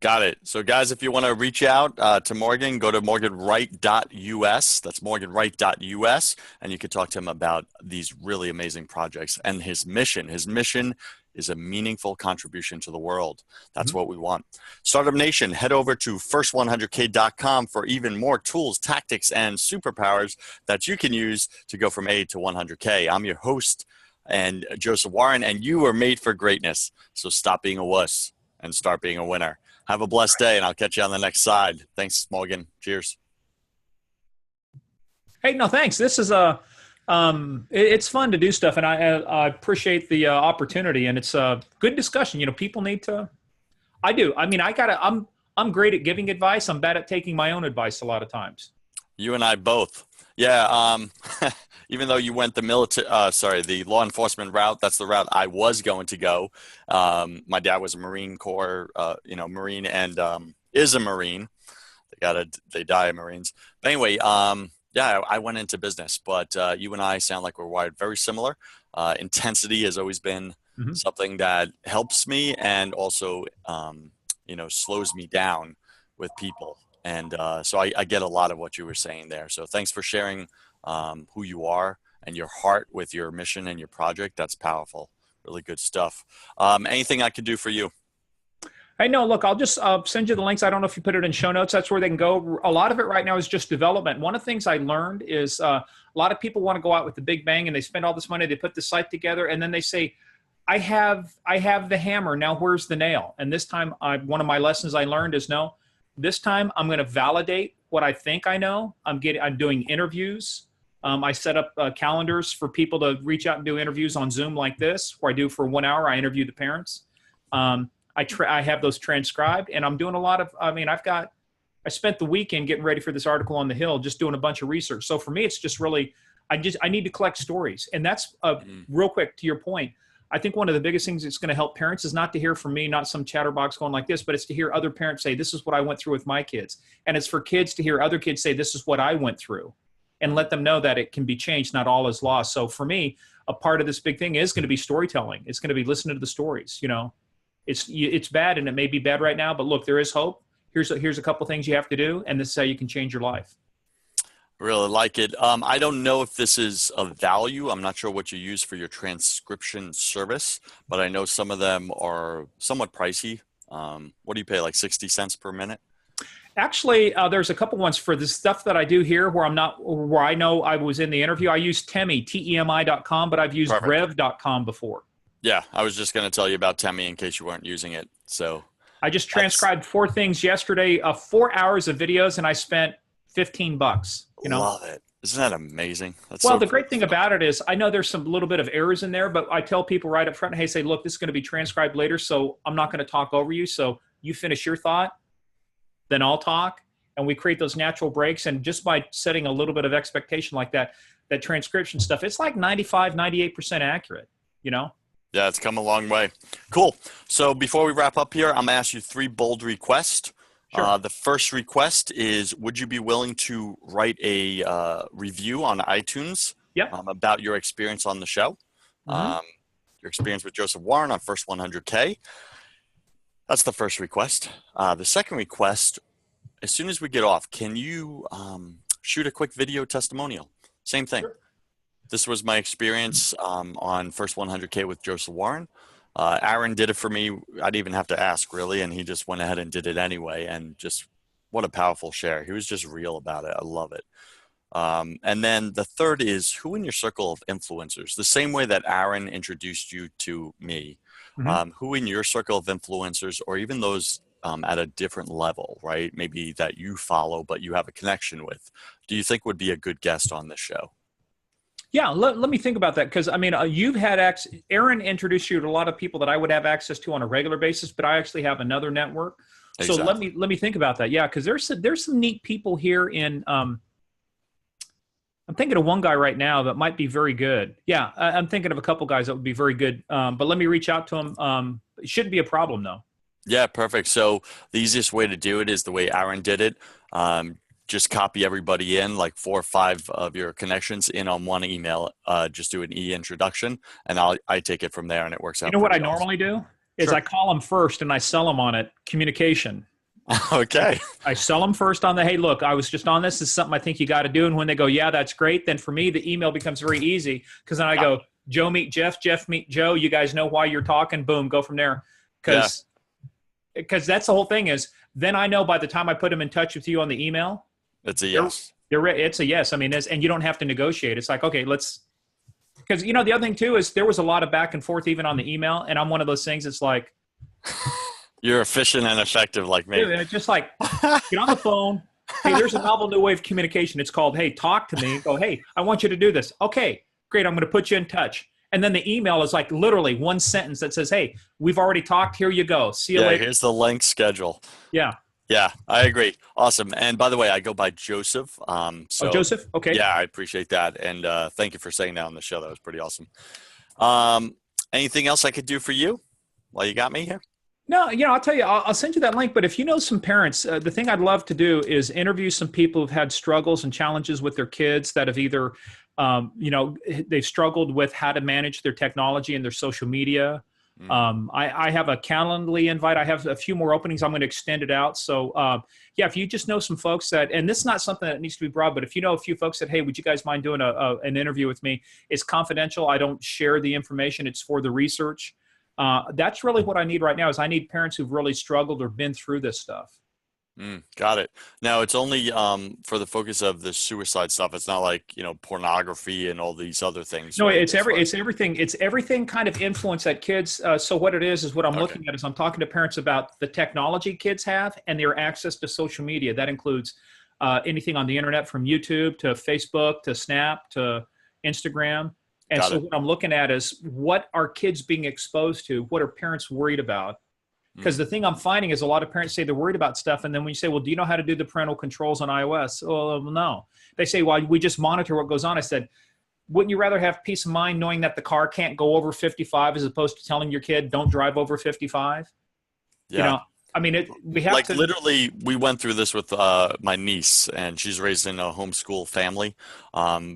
Got it. So guys, if you want to reach out to Morgan, go to morganwright.us. That's morganwright.us. And you can talk to him about these really amazing projects and his mission. His mission is a meaningful contribution to the world. That's what we want. Startup Nation, head over to first100k.com for even more tools, tactics, and superpowers that you can use to go from A to 100k. I'm your host, and Joseph Warren, and you are made for greatness. So stop being a wuss and start being a winner. Have a blessed day, and I'll catch you on the next side. Thanks, Morgan. Cheers. Hey, no, thanks. This is it's fun to do stuff, and I appreciate the opportunity, and it's a good discussion. You know, people need to. I do. I mean, I'm great at giving advice. I'm bad at taking my own advice a lot of times. You and I both. Yeah. Even though you went the law enforcement route, that's the route I was going to go. My dad was a Marine Corps, Marine, and is a Marine. They die of Marines. But anyway, yeah, I went into business, but you and I sound like we're wired very similar. Intensity has always been something that helps me and also, slows me down with people. And so I get a lot of what you were saying there. So thanks for sharing who you are and your heart with your mission and your project. That's powerful. Really good stuff. Anything I could do for you? Hey, no, look, I'll just send you the links. I don't know if you put it in show notes. That's where they can go. A lot of it right now is just development. One of the things I learned is a lot of people want to go out with the big bang and they spend all this money. They put the site together and then they say, I have the hammer. Now where's the nail? And this time, one of my lessons I learned is no. This time I'm going to validate what I think I know. I'm doing interviews. I set up calendars for people to reach out and do interviews on Zoom like this, where I do for 1 hour. I interview the parents. I have those transcribed, and I'm doing a lot of. I mean, I spent the weekend getting ready for this article on the Hill, just doing a bunch of research. So for me, it's just really, I need to collect stories, and that's real quick to your point. I think one of the biggest things that's going to help parents is not to hear from me, not some chatterbox going like this, but it's to hear other parents say, this is what I went through with my kids. And it's for kids to hear other kids say, this is what I went through, and let them know that it can be changed. Not all is lost. So for me, a part of this big thing is going to be storytelling. It's going to be listening to the stories. You know, it's bad, and it may be bad right now, but look, there is hope. Here's a couple things you have to do, and this is how you can change your life. Really like it. I don't know if this is of value. I'm not sure what you use for your transcription service, but I know some of them are somewhat pricey. What do you pay, like 60 cents per minute? Actually, there's a couple ones for the stuff that I do here where I know I was in the interview. I use Temi, TEMI.com, but I've used Perfect. Rev.com before. Yeah, I was just going to tell you about Temi in case you weren't using it. So I just transcribed 4 things yesterday, 4 hours of videos, and I spent $15. You know? Love it. Isn't that amazing? That's well, the great thing about it is I know there's some little bit of errors in there, but I tell people right up front, hey, say, look, this is going to be transcribed later, so I'm not going to talk over you. So you finish your thought, then I'll talk, and we create those natural breaks. And just by setting a little bit of expectation like that, that transcription stuff, it's like 95, 98% accurate. you know? Yeah, it's come a long way. Cool. So before we wrap up here, I'm going to ask you 3 bold requests. Sure. The first request is, would you be willing to write a review on iTunes Yep. about your experience on the show? Hmm. Um, your experience with Joseph Warren on First 100K. That's the first request. The second request, as soon as we get off, can you shoot a quick video testimonial? Same thing. Sure. This was my experience on First 100K with Joseph Warren. Aaron did it for me. I didn't even have to ask, really, and he just went ahead and did it anyway. And just what a powerful share. He was just real about it. I love it. And then the third is, who in your circle of influencers, the same way that Aaron introduced you to me, Hmm. who in your circle of influencers, or even those at a different level, right? Maybe that you follow, but you have a connection with, do you think would be a good guest on this show? Yeah, let me think about that, because I mean, you've had Aaron introduced you to a lot of people that I would have access to on a regular basis, but I actually have another network. So Exactly. let me think about that. Yeah, because there's some neat people here in. I'm thinking of one guy right now that might be very good. Yeah, I'm thinking of a couple guys that would be very good. But let me reach out to them. It shouldn't be a problem though. Yeah, perfect. So the easiest way to do it is the way Aaron did it. Just copy everybody in, like 4 or 5 of your connections in on one email. Just do an introduction, and I take it from there, and it works You out know what I pretty awesome. normally do is Sure. I call them first and I sell them on it. Communication. Okay. I sell them first on the, hey, look, I was just on this. This is something I think you got to do. And when they go, yeah, that's great. Then for me, the email becomes very easy, because then I Yeah. go, Joe meet Jeff, Jeff meet Joe. You guys know why you're talking. Boom, go from there. Yeah. Because that's the whole thing is, then I know by the time I put them in touch with you on the email, It's a they're, yes. it's a yes. I mean, and you don't have to negotiate. It's like, okay, let's, because, you know, the other thing too is there was a lot of back and forth even on the email. And I'm one of those things. It's like, You're efficient and effective like me. dude, it's just like, get on the phone. Hey, there's a novel new way of communication. It's called, hey, talk to me. Go, hey, I want you to do this. Okay, great. I'm going to put you in touch. And then the email is like literally one sentence that says, hey, we've already talked. Here you go. See you Yeah, later. here's the length schedule. Yeah. Yeah, I agree. Awesome. And by the way, I go by Joseph. Oh, So Joseph. Okay. yeah, I appreciate that. And thank you for saying that on the show. That was pretty awesome. Anything else I could do for you while you got me here? No, you know, I'll tell you, I'll send you that link. But if you know some parents, the thing I'd love to do is interview some people who've had struggles and challenges with their kids that have either, you know, they've struggled with how to manage their technology and their social media. Mm, I have a Calendly invite. I have a few more openings. I'm going to extend it out. So, yeah, if you just know some folks that, and this is not something that needs to be broad, but if you know a few folks that, hey, would you guys mind doing an interview with me? It's confidential. I don't share the information. It's for the research. That's really what I need right now is I need parents who've really struggled or been through this stuff. got it. Now it's only for the focus of the suicide stuff. It's not like, pornography and all these other things, No, right? it's everything kind of influence that kids. So what it is what I'm Okay. looking at is I'm talking to parents about the technology kids have and their access to social media. That includes anything on the internet, from YouTube to Facebook to Snap to Instagram. And Got so it. what I'm looking at is, what are kids being exposed to? What are parents worried about? Because Mm, the thing I'm finding is a lot of parents say they're worried about stuff. And then when you say, well, do you know how to do the parental controls on iOS? Oh, no. They say, well, we just monitor what goes on. I said, wouldn't you rather have peace of mind knowing that the car can't go over 55 as opposed to telling your kid, don't drive over 55? You yeah. know, I mean, we have Like to. literally, we went through this with my niece, and she's raised in a homeschool family,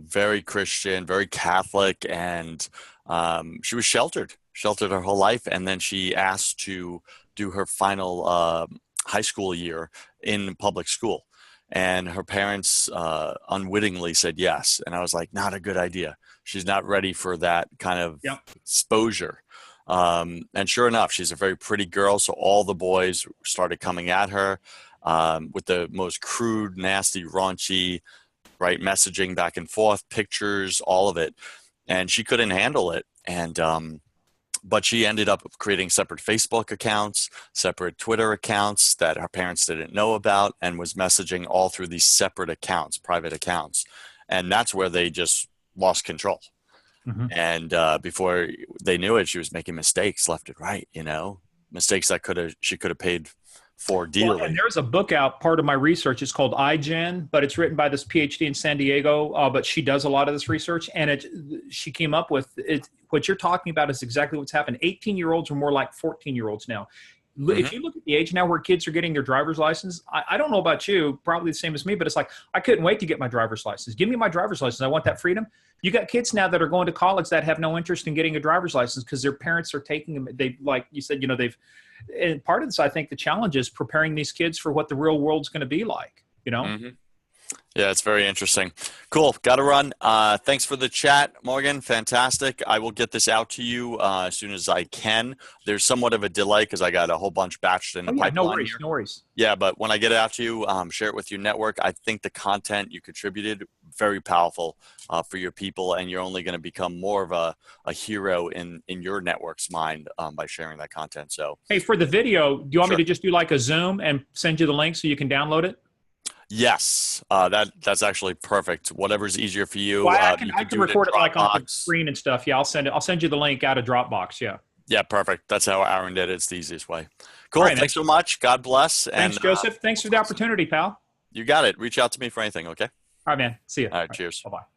very Christian, very Catholic, and she was sheltered her whole life, and then she asked to do her final high school year in public school, and her parents unwittingly said yes, and I was like, not a good idea. She's not ready for that kind of Yeah. exposure. And sure enough, she's a very pretty girl. So all the boys started coming at her with the most crude, nasty, raunchy, right, messaging back and forth, pictures, all of it. And she couldn't handle it. And but she ended up creating separate Facebook accounts, separate Twitter accounts that her parents didn't know about, and was messaging all through these separate accounts, private accounts. And that's where they just lost control. Mhm. And before they knew it, she was making mistakes left and right, mistakes that she could have paid for Well, and dearly. there's a book out, part of my research. It's called iGen, but it's written by this PhD in San Diego. But she does a lot of this research, and she came up with it. What you're talking about is exactly what's happened. 18-year-olds are more like 14-year-olds now. If you look at the age now where kids are getting their driver's license, I don't know about you, probably the same as me, but it's like, I couldn't wait to get my driver's license. Give me my driver's license. I want that freedom. You got kids now that are going to college that have no interest in getting a driver's license because their parents are taking them. They, like you said, and part of this, I think the challenge is preparing these kids for what the real world's going to be like, Yeah, it's very interesting. Cool. Got to run. Thanks for the chat, Morgan. Fantastic. I will get this out to you as soon as I can. There's somewhat of a delay because I got a whole bunch batched in the pipeline no worries, here. no worries. Yeah, but when I get it out to you, share it with your network. I think the content you contributed, very powerful for your people, and you're only going to become more of a hero in your network's mind by sharing that content. So, hey, for the video, do you want me to just do like a Zoom and send you the link so you can download it? yes, that's actually perfect. Whatever's easier for you. Well, You I can can do it in record it like on the Dropbox. screen and stuff. Yeah, I'll send it. I'll send you the link out of Dropbox. Yeah. Yeah, perfect. That's how Aaron did it. It's the easiest way. Cool. All right, Thanks so much. God bless. thanks, And Joseph. Thanks for the opportunity, pal. you got it. Reach out to me for anything. Okay. All right, man. See you. All right. Cheers. Bye-bye.